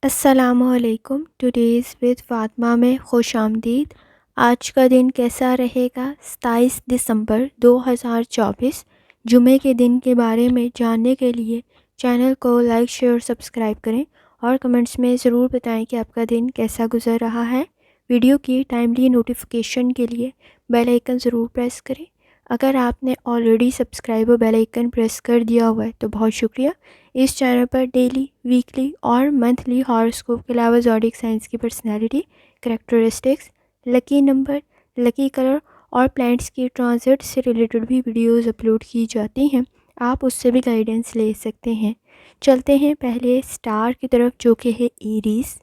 السلام علیکم. Today's with Fatima میں خوش آمدید. آج کا دن کیسا رہے گا؟ 27 دسمبر 2024 جمعے کے دن کے بارے میں جاننے کے لیے چینل کو لائک شیئر اور سبسکرائب کریں اور کمنٹس میں ضرور بتائیں کہ آپ کا دن کیسا گزر رہا ہے. ویڈیو کی ٹائملی نوٹیفیکیشن کے لیے بیل آئیکن ضرور پریس کریں. اگر آپ نے آلریڈی سبسکرائب اور بیل آئیکن پریس کر دیا ہوا ہے تو بہت شکریہ. اس چینل پر ڈیلی، ویکلی اور منتھلی ہاراسکوپ کے علاوہ زوڈیک سائنس کی personality, characteristics, lucky number, lucky colour اور پلانٹس کی ٹرانزٹ سے ریلیٹڈ بھی ویڈیوز اپلوڈ کی جاتی ہیں. آپ اس سے بھی گائیڈنس لے سکتے ہیں. چلتے ہیں پہلے سٹار کی طرف جو کہ ہے ایریز.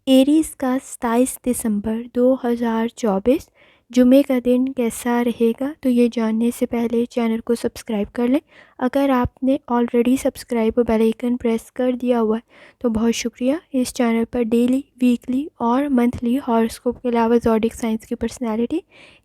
ایریز کا 27 دسمبر 2024 جمعے کا دن کیسا رہے گا تو یہ جاننے سے پہلے چینل کو سبسکرائب کر لیں. اگر آپ نے آلریڈی سبسکرائب اور بیل آئیکن پریس کر دیا ہوا ہے تو بہت شکریہ. اس چینل پر ڈیلی، ویکلی اور منتھلی ہاراسکوپ کے علاوہ زوڈیک سائنس کی personality,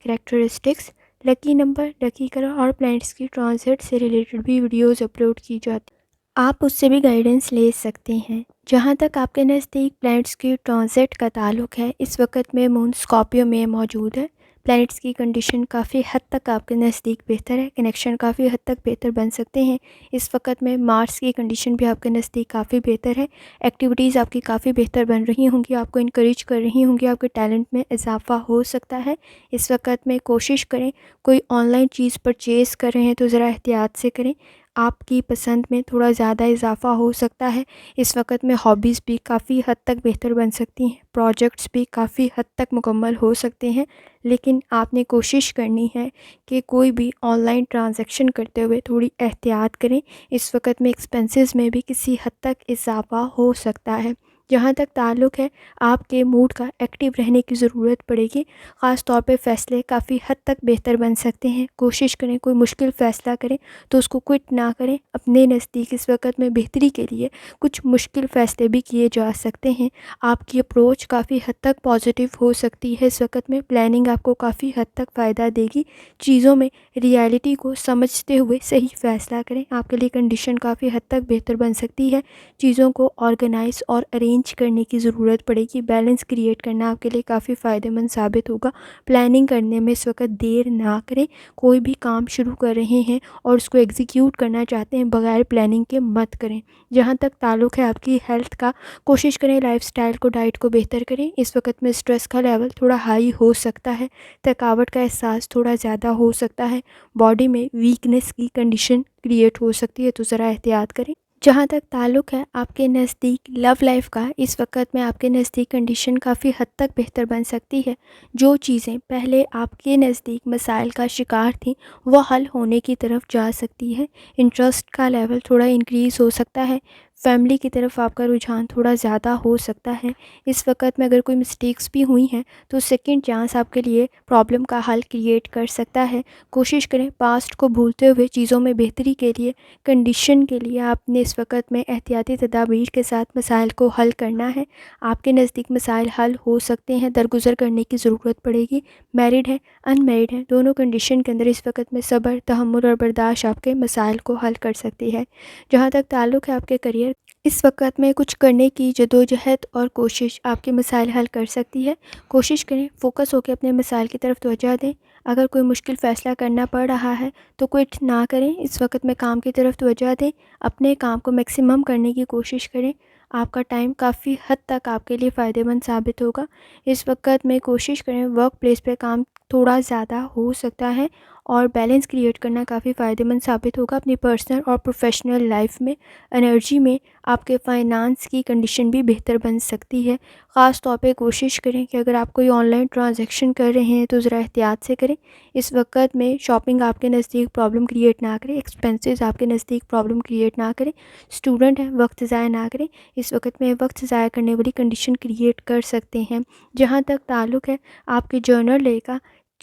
characteristics, lucky number, lucky colour اور پلانٹس کی ٹرانزٹ سے ریلیٹڈ بھی ویڈیوز اپلوڈ کی جاتی ہیں. آپ اس سے بھی گائیڈنس لے سکتے ہیں. جہاں تک آپ کے نزدیک پلانٹس کی ٹرانزٹ کا تعلق ہے، اس وقت میں مون اسکارپیو میں موجود ہے. پلانٹس کی کنڈیشن کافی حد تک آپ کے نزدیک بہتر ہے. کنیکشن کافی حد تک بہتر بن سکتے ہیں. اس وقت میں مارس کی کنڈیشن بھی آپ کے نزدیک کافی بہتر ہے. ایکٹیویٹیز آپ کی کافی بہتر بن رہی ہوں گی، آپ کو انکریج کر رہی ہوں گی، آپ کے ٹیلنٹ میں اضافہ ہو سکتا ہے. اس وقت میں کوشش کریں، کوئی آن لائن چیز پرچیز کر رہے ہیں تو ذرا احتیاط سے کریں. آپ کی پسند میں تھوڑا زیادہ اضافہ ہو سکتا ہے. اس وقت میں ہابیز بھی کافی حد تک بہتر بن سکتی ہیں. پروجیکٹس بھی کافی حد تک مکمل ہو سکتے ہیں. لیکن آپ نے کوشش کرنی ہے کہ کوئی بھی آن لائن ٹرانزیکشن کرتے ہوئے تھوڑی احتیاط کریں. اس وقت میں ایکسپنسز میں بھی کسی حد تک اضافہ ہو سکتا ہے. جہاں تک تعلق ہے آپ کے موڈ کا، ایکٹیو رہنے کی ضرورت پڑے گی. خاص طور پہ فیصلے کافی حد تک بہتر بن سکتے ہیں. کوشش کریں کوئی مشکل فیصلہ کریں تو اس کو کوئٹ نہ کریں. اپنے نزدیک اس وقت میں بہتری کے لیے کچھ مشکل فیصلے بھی کیے جا سکتے ہیں. آپ کی اپروچ کافی حد تک پازیٹیو ہو سکتی ہے. اس وقت میں پلاننگ آپ کو کافی حد تک فائدہ دے گی. چیزوں میں ریالٹی کو سمجھتے ہوئے صحیح فیصلہ کریں. آپ کے لیے کنڈیشن کافی حد تک بہتر بن سکتی ہے. چیزوں کو آرگنائز اور ارینج کرنے کی ضرورت پڑے گی. بیلنس کریٹ کرنا آپ کے لیے کافی فائدہ مند ثابت ہوگا. پلاننگ کرنے میں اس وقت دیر نہ کریں. کوئی بھی کام شروع کر رہے ہیں اور اس کو ایگزیکیوٹ کرنا چاہتے ہیں بغیر پلاننگ کے مت کریں. جہاں تک تعلق ہے آپ کی ہیلتھ کا، کوشش کریں لائف سٹائل کو، ڈائٹ کو بہتر کریں. اس وقت میں اسٹریس کا لیول تھوڑا ہائی ہو سکتا ہے. تھکاوٹ کا احساس تھوڑا زیادہ ہو سکتا ہے. باڈی میں ویکنس کی کنڈیشن کریٹ ہو سکتی ہے تو ذرا احتیاط کریں. جہاں تک تعلق ہے آپ کے نزدیک لو لائف کا، اس وقت میں آپ کے نزدیک کنڈیشن کافی حد تک بہتر بن سکتی ہے. جو چیزیں پہلے آپ کے نزدیک مسائل کا شکار تھیں وہ حل ہونے کی طرف جا سکتی ہے. انٹرسٹ کا لیول تھوڑا انکریز ہو سکتا ہے. فیملی کی طرف آپ کا رجحان تھوڑا زیادہ ہو سکتا ہے. اس وقت میں اگر کوئی مسٹیکس بھی ہوئی ہیں تو سیکنڈ چانس آپ کے لیے پرابلم کا حل کریٹ کر سکتا ہے. کوشش کریں پاسٹ کو بھولتے ہوئے چیزوں میں بہتری کے لیے، کنڈیشن کے لیے آپ نے اس وقت میں احتیاطی تدابیر کے ساتھ مسائل کو حل کرنا ہے. آپ کے نزدیک مسائل حل ہو سکتے ہیں، درگزر کرنے کی ضرورت پڑے گی. میرڈ ہے، ان میرڈ ہے، دونوں کنڈیشن کے اندر اس وقت میں صبر، تحمل اور برداشت آپ کے مسائل کو حل کر سکتی ہے. جہاں تک تعلق ہے آپ کے کریئر، اس وقت میں کچھ کرنے کی جدوجہد اور کوشش آپ کے مسائل حل کر سکتی ہے. کوشش کریں فوکس ہو کے اپنے مسائل کی طرف توجہ دیں. اگر کوئی مشکل فیصلہ کرنا پڑ رہا ہے تو کوئٹ نہ کریں. اس وقت میں کام کی طرف توجہ دیں. اپنے کام کو میکسیمم کرنے کی کوشش کریں. آپ کا ٹائم کافی حد تک آپ کے لیے فائدہ مند ثابت ہوگا. اس وقت میں کوشش کریں ورک پلیس پہ کام تھوڑا زیادہ ہو سکتا ہے اور بیلنس کریٹ کرنا کافی فائدہ مند ثابت ہوگا. اپنی پرسنل اور پروفیشنل لائف میں، انرجی میں آپ کے فائنانس کی کنڈیشن بھی بہتر بن سکتی ہے. خاص طور پہ کوشش کریں کہ اگر آپ کوئی آن لائن ٹرانزیکشن کر رہے ہیں تو ذرا احتیاط سے کریں. اس وقت میں شاپنگ آپ کے نزدیک پرابلم کریٹ نہ کریں. ایکسپنسز آپ کے نزدیک پرابلم کریٹ نہ کریں. اسٹوڈنٹ ہیں، وقت ضائع نہ کریں. اس وقت میں وقت ضائع کرنے والی کنڈیشن کریٹ کر سکتے ہیں. جہاں تک تعلق ہے آپ کے جرنل لے کا،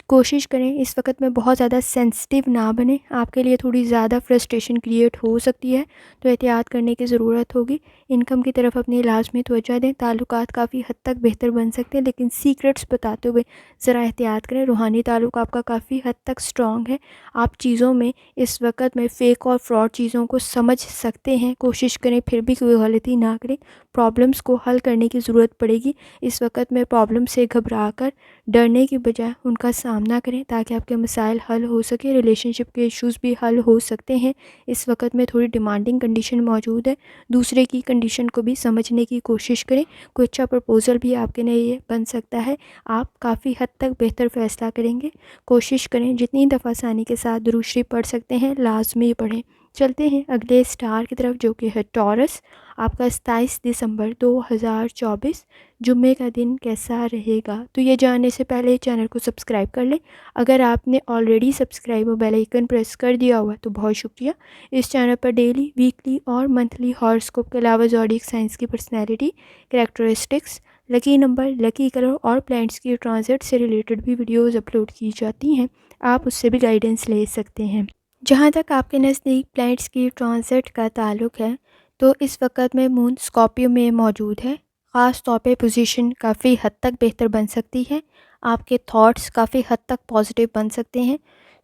کوشش کریں اس وقت میں بہت زیادہ سینسٹیو نہ بنیں. آپ کے لیے تھوڑی زیادہ فرسٹریشن کریٹ ہو سکتی ہے تو احتیاط کرنے کی ضرورت ہوگی. انکم کی طرف اپنی لازمی توجہ دیں. تعلقات کافی حد تک بہتر بن سکتے ہیں لیکن سیکرٹس بتاتے ہوئے ذرا احتیاط کریں. روحانی تعلق آپ کا کافی حد تک سٹرونگ ہے. آپ چیزوں میں اس وقت میں فیک اور فراڈ چیزوں کو سمجھ سکتے ہیں. کوشش کریں پھر بھی کوئی غلطی نہ کریں. پرابلمس کو حل کرنے کی ضرورت پڑے گی، اس وقت میں پرابلم سے گھبرا کر ڈرنے کی بجائے ان کا سامنا کریں تاکہ آپ کے مسائل حل ہو سکے، ریلیشن شپ کے ایشوز بھی حل ہو سکتے ہیں۔ اس وقت میں تھوڑی ڈیمانڈنگ کنڈیشن موجود ہے، دوسرے کی کنڈیشن کو بھی سمجھنے کی کوشش کریں، کوئی اچھا پرپوزل بھی آپ کے لیے بن سکتا ہے، آپ کافی حد تک بہتر فیصلہ کریں گے۔ کوشش کریں جتنی دفعہ آسانی کے ساتھ درود شریف پڑھ سکتے ہیں لازمی پڑھیں۔ چلتے ہیں اگلے اسٹار کی طرف جو کہ ہے ٹورس۔ آپ کا 27 دسمبر 2024 جمعے کا دن کیسا رہے گا؟ تو یہ جاننے سے پہلے چینل کو سبسکرائب کر لیں، اگر آپ نے آلریڈی سبسکرائب اور بیل آئیکن پریس کر دیا ہوا تو بہت شکریہ۔ اس چینل پر ڈیلی، ویکلی اور منتھلی ہاراسکوپ کے علاوہ زوڈیک سائنس کی personality, characteristics, lucky number, lucky colour اور پلانٹس کی ٹرانزٹ سے ریلیٹڈ بھی ویڈیوز اپلوڈ کی جاتی ہیں، آپ اس سے بھی گائیڈنس لے سکتے ہیں۔ جہاں تک آپ کے نزدیک پلانٹس کی ٹرانزٹ کا تعلق ہے تو اس وقت میں مون اسکارپیو میں موجود ہے، خاص طور پہ پوزیشن کافی حد تک بہتر بن سکتی ہے، آپ کے تھاٹس کافی حد تک پازیٹیو بن سکتے ہیں،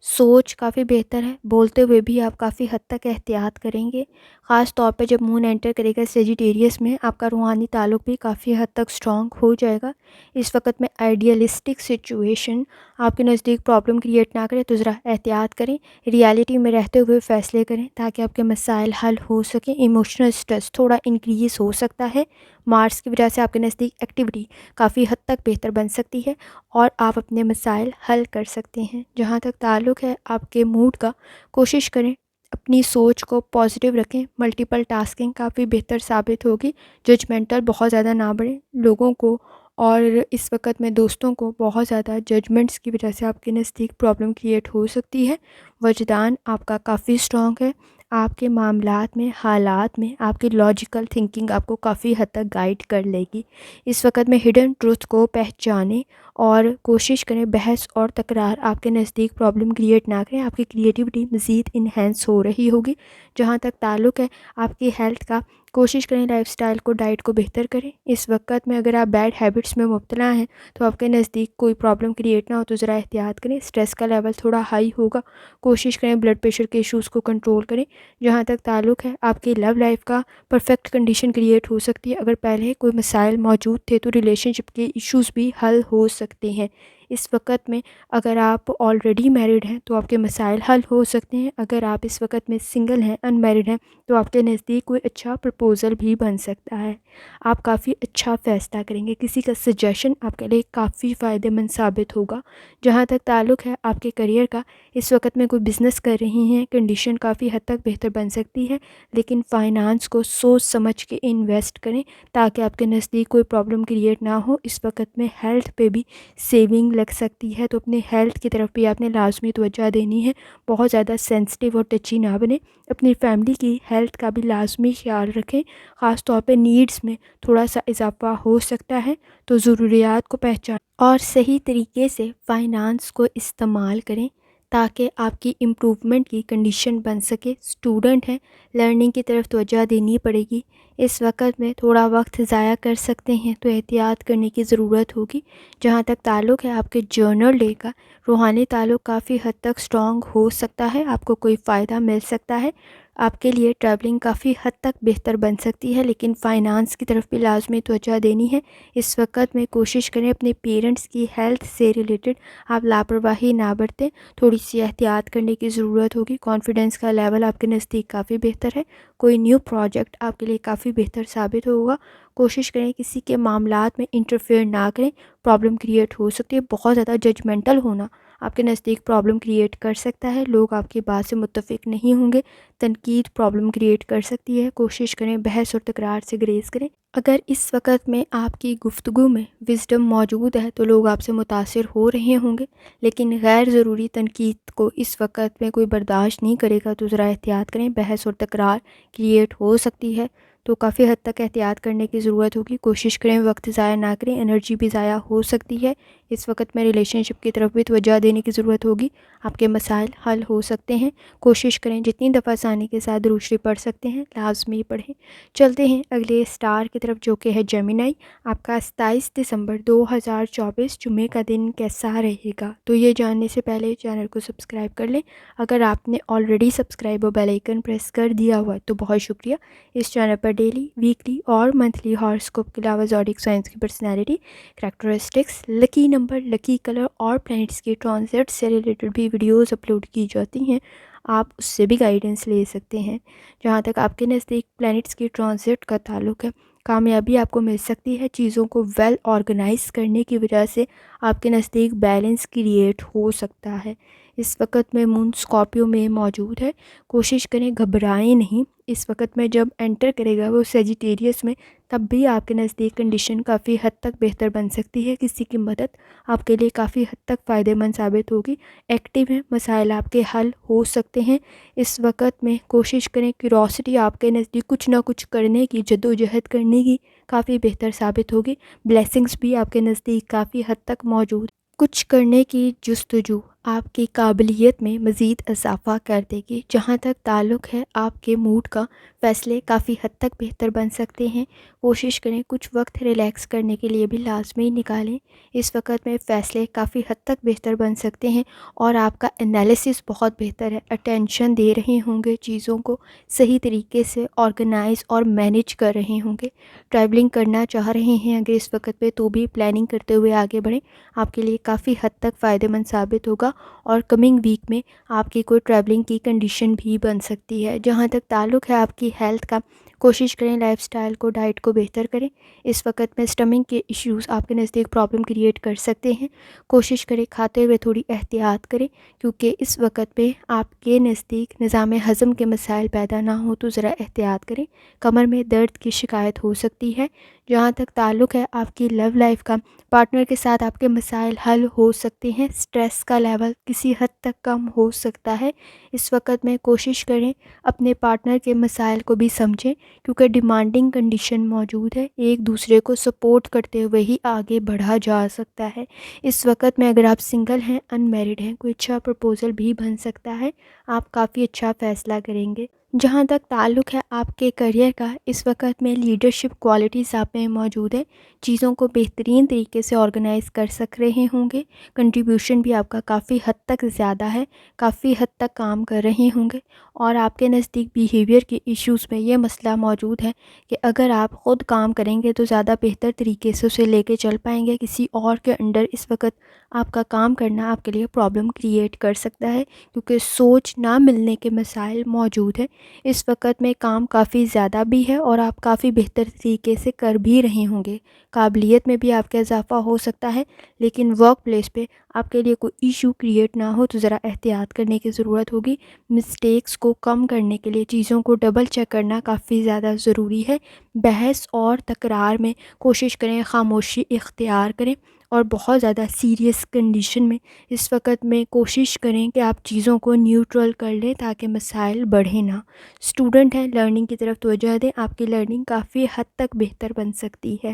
سوچ کافی بہتر ہے، بولتے ہوئے بھی آپ کافی حد تک احتیاط کریں گے، خاص طور پہ جب مون انٹر کرے گا سیجیٹیریس میں آپ کا روحانی تعلق بھی کافی حد تک اسٹرانگ ہو جائے گا۔ اس وقت میں آئیڈیالسٹک سچویشن آپ کے نزدیک پرابلم کریٹ نہ کرے تو ذرا احتیاط کریں، ریالٹی میں رہتے ہوئے فیصلے کریں تاکہ آپ کے مسائل حل ہو سکیں۔ ایموشنل سٹریس تھوڑا انکریز ہو سکتا ہے، مارس کی وجہ سے آپ کے نزدیک ایکٹیویٹی کافی حد تک بہتر بن سکتی ہے اور آپ اپنے مسائل حل کر سکتے ہیں۔ جہاں تک تعلق ہے آپ کے موڈ کا، کوشش کریں اپنی سوچ کو پازیٹیو رکھیں، ملٹیپل ٹاسکنگ کافی بہتر ثابت ہوگی، ججمنٹل بہت زیادہ نہ بڑھیں، لوگوں کو اور اس وقت میں دوستوں کو بہت زیادہ ججمنٹس کی وجہ سے آپ کے نزدیک پرابلم کریٹ ہو سکتی ہے۔ وجدان آپ کا کافی اسٹرانگ ہے، آپ کے معاملات میں، حالات میں آپ کی لاجیکل تھنکنگ آپ کو کافی حد تک گائیڈ کر لے گی۔ اس وقت میں ہڈن ٹروتھ کو پہچانیں اور کوشش کریں بحث اور تکرار آپ کے نزدیک پرابلم کریٹ نہ کریں، آپ کی کریٹیوٹی مزید انہینس ہو رہی ہوگی۔ جہاں تک تعلق ہے آپ کی ہیلتھ کا، کوشش کریں لائف سٹائل کو، ڈائٹ کو بہتر کریں۔ اس وقت میں اگر آپ بیڈ ہیبٹس میں مبتلا ہیں تو آپ کے نزدیک کوئی پرابلم کریٹ نہ ہو تو ذرا احتیاط کریں، سٹریس کا لیول تھوڑا ہائی ہوگا، کوشش کریں بلڈ پریشر کے ایشوز کو کنٹرول کریں۔ جہاں تک تعلق ہے آپ کی لو لائف کا، پرفیکٹ کنڈیشن کریٹ ہو سکتی ہے، اگر پہلے کوئی مسائل موجود تھے تو ریلیشن شپ کے ایشوز بھی حل ہو سکتے ہیں۔ اس وقت میں اگر آپ آلریڈی میرڈ ہیں تو آپ کے مسائل حل ہو سکتے ہیں، اگر آپ اس وقت میں سنگل ہیں، ان میرڈ ہیں تو آپ کے نزدیک کوئی اچھا پرپوزل بھی بن سکتا ہے، آپ کافی اچھا فیصلہ کریں گے، کسی کا سجیشن آپ کے لیے کافی فائدہ مند ثابت ہوگا۔ جہاں تک تعلق ہے آپ کے کریئر کا، اس وقت میں کوئی بزنس کر رہی ہیں، کنڈیشن کافی حد تک بہتر بن سکتی ہے، لیکن فائنانس کو سوچ سمجھ کے انویسٹ کریں تاکہ آپ کے نزدیک کوئی پرابلم کریٹ نہ ہو۔ اس وقت میں ہیلتھ پہ بھی سیونگ لگ سکتی ہے تو اپنے ہیلتھ کی طرف بھی آپ نے لازمی توجہ دینی ہے، بہت زیادہ سینسٹیو اور ٹچی نہ بنیں، اپنی فیملی کی ہیلتھ کا بھی لازمی خیال رکھیں، خاص طور پہ نیڈز میں تھوڑا سا اضافہ ہو سکتا ہے تو ضروریات کو پہچانیں اور صحیح طریقے سے فائنانس کو استعمال کریں تاکہ آپ کی امپروومنٹ کی کنڈیشن بن سکے۔ اسٹوڈنٹ ہیں، لرننگ کی طرف توجہ دینی پڑے گی، اس وقت میں تھوڑا وقت ضائع کر سکتے ہیں تو احتیاط کرنے کی ضرورت ہوگی۔ جہاں تک تعلق ہے آپ کے جرنل ڈے کا، روحانی تعلق کافی حد تک اسٹرانگ ہو سکتا ہے، آپ کو کوئی فائدہ مل سکتا ہے، آپ کے لیے ٹریولنگ کافی حد تک بہتر بن سکتی ہے، لیکن فائنانس کی طرف بھی لازمی توجہ دینی ہے۔ اس وقت میں کوشش کریں اپنے پیرنٹس کی ہیلتھ سے ریلیٹڈ آپ لاپرواہی نہ برتیں، تھوڑی سی احتیاط کرنے کی ضرورت ہوگی۔ کانفیڈنس کا لیول آپ کے نزدیک کافی بہتر ہے، کوئی نیو پروجیکٹ آپ کے لیے کافی بہتر ثابت ہوگا، کوشش کریں کسی کے معاملات میں انٹرفیئر نہ کریں، پرابلم کریٹ ہو سکتی ہے، بہت زیادہ ججمنٹل ہونا آپ کے نزدیک پرابلم کریٹ کر سکتا ہے، لوگ آپ کی بات سے متفق نہیں ہوں گے، تنقید پرابلم کریٹ کر سکتی ہے، کوشش کریں بحث اور تکرار سے گریز کریں۔ اگر اس وقت میں آپ کی گفتگو میں وزڈم موجود ہے تو لوگ آپ سے متاثر ہو رہے ہوں گے، لیکن غیر ضروری تنقید کو اس وقت میں کوئی برداشت نہیں کرے گا تو ذرا احتیاط کریں، بحث اور تکرار کریٹ ہو سکتی ہے تو کافی حد تک احتیاط کرنے کی ضرورت ہوگی، کوشش کریں وقت ضائع نہ کریں، انرجی بھی ضائع ہو سکتی ہے، اس وقت میں ریلیشن شپ کی طرف بھی توجہ دینے کی ضرورت ہوگی، آپ کے مسائل حل ہو سکتے ہیں، کوشش کریں جتنی دفعہ آسانی کے ساتھ درود شریف پڑھ سکتے ہیں لازمی پڑھیں۔ چلتے ہیں اگلے اسٹار کی طرف جو کہ ہے جیمینائی۔ آپ کا 27 دسمبر 2024 جمعے کا دن کیسا رہے گا؟ تو یہ جاننے سے پہلے چینل کو سبسکرائب کر لیں، اگر آپ نے آلریڈی سبسکرائب اور بیل آئیکن پریس کر دیا ہوا ہے تو بہت شکریہ۔ اس چینل پر ڈیلی، ویکلی اور منتھلی ہاراسکوپ کے علاوہ زوڈیک سائنس کی personality, characteristics, lucky number, lucky colour اور پلینٹس کی ٹرانزٹ سے ریلیٹڈ بھی ویڈیوز اپلوڈ کی جاتی ہیں. آپ اس سے بھی گائیڈنس لے سکتے ہیں. جہاں تک آپ کے نزدیک پلینٹس کی ٹرانزٹ کا تعلق ہے، کامیابی آپ کو مل سکتی ہے. چیزوں کو ویل آرگنائز کرنے کی وجہ سے آپ کے نزدیک بیلنس کریٹ ہو سکتا ہے. اس وقت میں مون اسکارپیو میں موجود ہے. کوشش کریں گھبرائیں نہیں. اس وقت میں جب انٹر کرے گا وہ سیجیٹیریس میں، تب بھی آپ کے نزدیک کنڈیشن کافی حد تک بہتر بن سکتی ہے. کسی کی مدد آپ کے لیے کافی حد تک فائدہ مند ثابت ہوگی. ایکٹیو ہیں، مسائل آپ کے حل ہو سکتے ہیں. اس وقت میں کوشش کریں، کیوروسٹی آپ کے نزدیک کچھ نہ کچھ کرنے کی، جدوجہد کرنے کی کافی بہتر ثابت ہوگی. بلیسنگز بھی آپ کے نزدیک کافی حد تک موجود. کچھ کرنے کی جستجو آپ کی قابلیت میں مزید اضافہ کر دے گی. جہاں تک تعلق ہے آپ کے موڈ کا، فیصلے کافی حد تک بہتر بن سکتے ہیں. کوشش کریں کچھ وقت ریلیکس کرنے کے لیے بھی لازمی نکالیں. اس وقت میں فیصلے کافی حد تک بہتر بن سکتے ہیں اور آپ کا انالیسس بہت بہتر ہے. اٹینشن دے رہے ہوں گے، چیزوں کو صحیح طریقے سے آرگنائز اور مینیج کر رہے ہوں گے. ٹریولنگ کرنا چاہ رہے ہیں اگر اس وقت پہ، تو بھی پلاننگ کرتے ہوئے آگے بڑھیں. آپ کے لیے کافی حد تک فائدہ مند ثابت ہوگا اور کمنگ ویک میں آپ کی کوئی ٹریولنگ کی کنڈیشن بھی بن سکتی ہے. جہاں تک تعلق ہے آپ کی ہیلتھ کا، کوشش کریں لائف سٹائل کو، ڈائٹ کو بہتر کریں. اس وقت میں اسٹمک کے ایشوز آپ کے نزدیک پرابلم کریٹ کر سکتے ہیں. کوشش کریں کھاتے ہوئے تھوڑی احتیاط کریں، کیونکہ اس وقت پہ آپ کے نزدیک نظام ہضم کے مسائل پیدا نہ ہو تو ذرا احتیاط کریں. کمر میں درد کی شکایت ہو سکتی ہے. جہاں تک تعلق ہے آپ کی لو لائف کا، پارٹنر کے ساتھ آپ کے مسائل حل ہو سکتے ہیں. سٹریس کا لیول کسی حد تک کم ہو سکتا ہے. اس وقت میں کوشش کریں اپنے پارٹنر کے مسائل کو بھی سمجھیں، کیونکہ ڈیمانڈنگ کنڈیشن موجود ہے. ایک دوسرے کو سپورٹ کرتے ہوئے ہی آگے بڑھا جا سکتا ہے. اس وقت میں اگر آپ سنگل ہیں، ان میرڈ ہیں، کوئی اچھا پرپوزل بھی بن سکتا ہے. آپ کافی اچھا فیصلہ کریں گے. جہاں تک تعلق ہے آپ کے کریئر کا، اس وقت میں لیڈرشپ کوالٹیز آپ میں موجود ہے. چیزوں کو بہترین طریقے سے آرگنائز کر سک رہے ہوں گے. کنٹریبیوشن بھی آپ کا کافی حد تک زیادہ ہے، کافی حد تک کام کر رہے ہوں گے. اور آپ کے نزدیک بیہیویئر کے ایشوز میں یہ مسئلہ موجود ہے کہ اگر آپ خود کام کریں گے تو زیادہ بہتر طریقے سے اسے لے کے چل پائیں گے. کسی اور کے انڈر اس وقت آپ کا کام کرنا آپ کے لیے پرابلم کریٹ کر سکتا ہے، کیونکہ سوچ نہ ملنے کے مسائل موجود ہیں. اس وقت میں کام کافی زیادہ بھی ہے اور آپ کافی بہتر طریقے سے کر بھی رہے ہوں گے. قابلیت میں بھی آپ کا اضافہ ہو سکتا ہے، لیکن ورک پلیس پہ آپ کے لیے کوئی ایشو کریٹ نہ ہو تو ذرا احتیاط کرنے کی ضرورت ہوگی. مسٹیکس کو کم کرنے کے لیے چیزوں کو ڈبل چیک کرنا کافی زیادہ ضروری ہے. بحث اور تکرار میں کوشش کریں خاموشی اختیار کریں، اور بہت زیادہ سیریس کنڈیشن میں اس وقت میں کوشش کریں کہ آپ چیزوں کو نیوٹرل کر لیں تاکہ مسائل بڑھیں نہ. اسٹوڈنٹ ہیں، لرننگ کی طرف توجہ دیں. آپ کی لرننگ کافی حد تک بہتر بن سکتی ہے.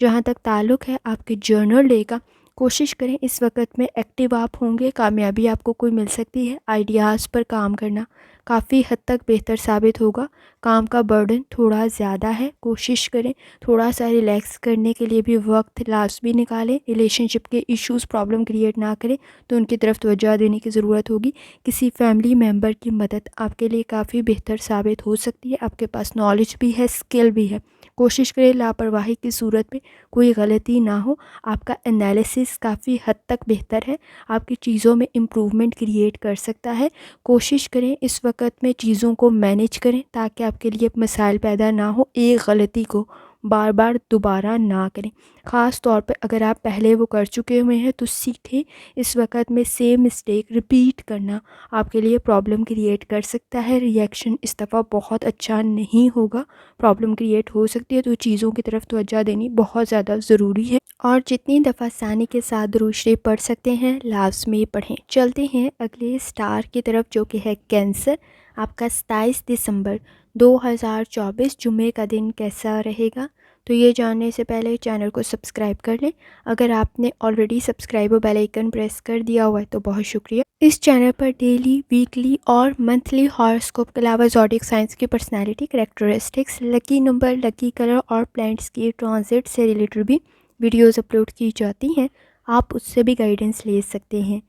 جہاں تک تعلق ہے آپ کے جرنل ڈے کا، کوشش کریں اس وقت میں ایکٹیو آپ ہوں گے. کامیابی آپ کو کوئی مل سکتی ہے. آئیڈیاز پر کام کرنا کافی حد تک بہتر ثابت ہوگا. کام کا برڈن تھوڑا زیادہ ہے. کوشش کریں تھوڑا سا ریلیکس کرنے کے لیے بھی وقت لازمی نکالیں. ریلیشن شپ کے ایشوز پرابلم کریٹ نہ کریں تو ان کی طرف توجہ دینے کی ضرورت ہوگی. کسی فیملی ممبر کی مدد آپ کے لیے کافی بہتر ثابت ہو سکتی ہے. آپ کے پاس نالج بھی ہے، اسکل بھی ہے. کوشش کریں لاپرواہی کی صورت میں کوئی غلطی نہ ہو. آپ کا انالیسس کافی حد تک بہتر ہے. آپ کی چیزوں میں امپروومنٹ کریٹ کر سکتا ہے. کوشش کریں اس وقت میں چیزوں کو مینیج کریں تاکہ آپ کے لیے مسائل پیدا نہ ہو. ایک غلطی کو بار بار دوبارہ نہ کریں. خاص طور پہ اگر آپ پہلے وہ کر چکے ہوئے ہیں تو سیکھیں. اس وقت میں سیم مسٹیک ریپیٹ کرنا آپ کے لیے پرابلم کریٹ کر سکتا ہے. ریئیکشن اس دفعہ بہت اچھا نہیں ہوگا، پرابلم کریٹ ہو سکتی ہے. تو چیزوں کی طرف توجہ دینی بہت زیادہ ضروری ہے. اور جتنی دفعہ ثانی کے ساتھ درود شریف پڑھ سکتے ہیں لازمی پڑھیں. چلتے ہیں اگلے سٹار کی طرف جو کہ ہے کینسر. آپ کا 27 دسمبر 2024 جمعے کا دن کیسا رہے گا؟ تو یہ جاننے سے پہلے چینل کو سبسکرائب کر لیں. اگر آپ نے آلریڈی سبسکرائب اور بیل آئیکن پریس کر دیا ہوا ہے تو بہت شکریہ. اس چینل پر ڈیلی، ویکلی اور منتھلی ہاراسکوپ کے علاوہ زوڈیک سائنس کی personality, characteristics, lucky number, lucky colour اور پلینٹس کی ٹرانزٹ سے ریلیٹڈ بھی ویڈیوز اپلوڈ کی جاتی ہیں. آپ اس سے بھی گائیڈنس لے سکتے ہیں.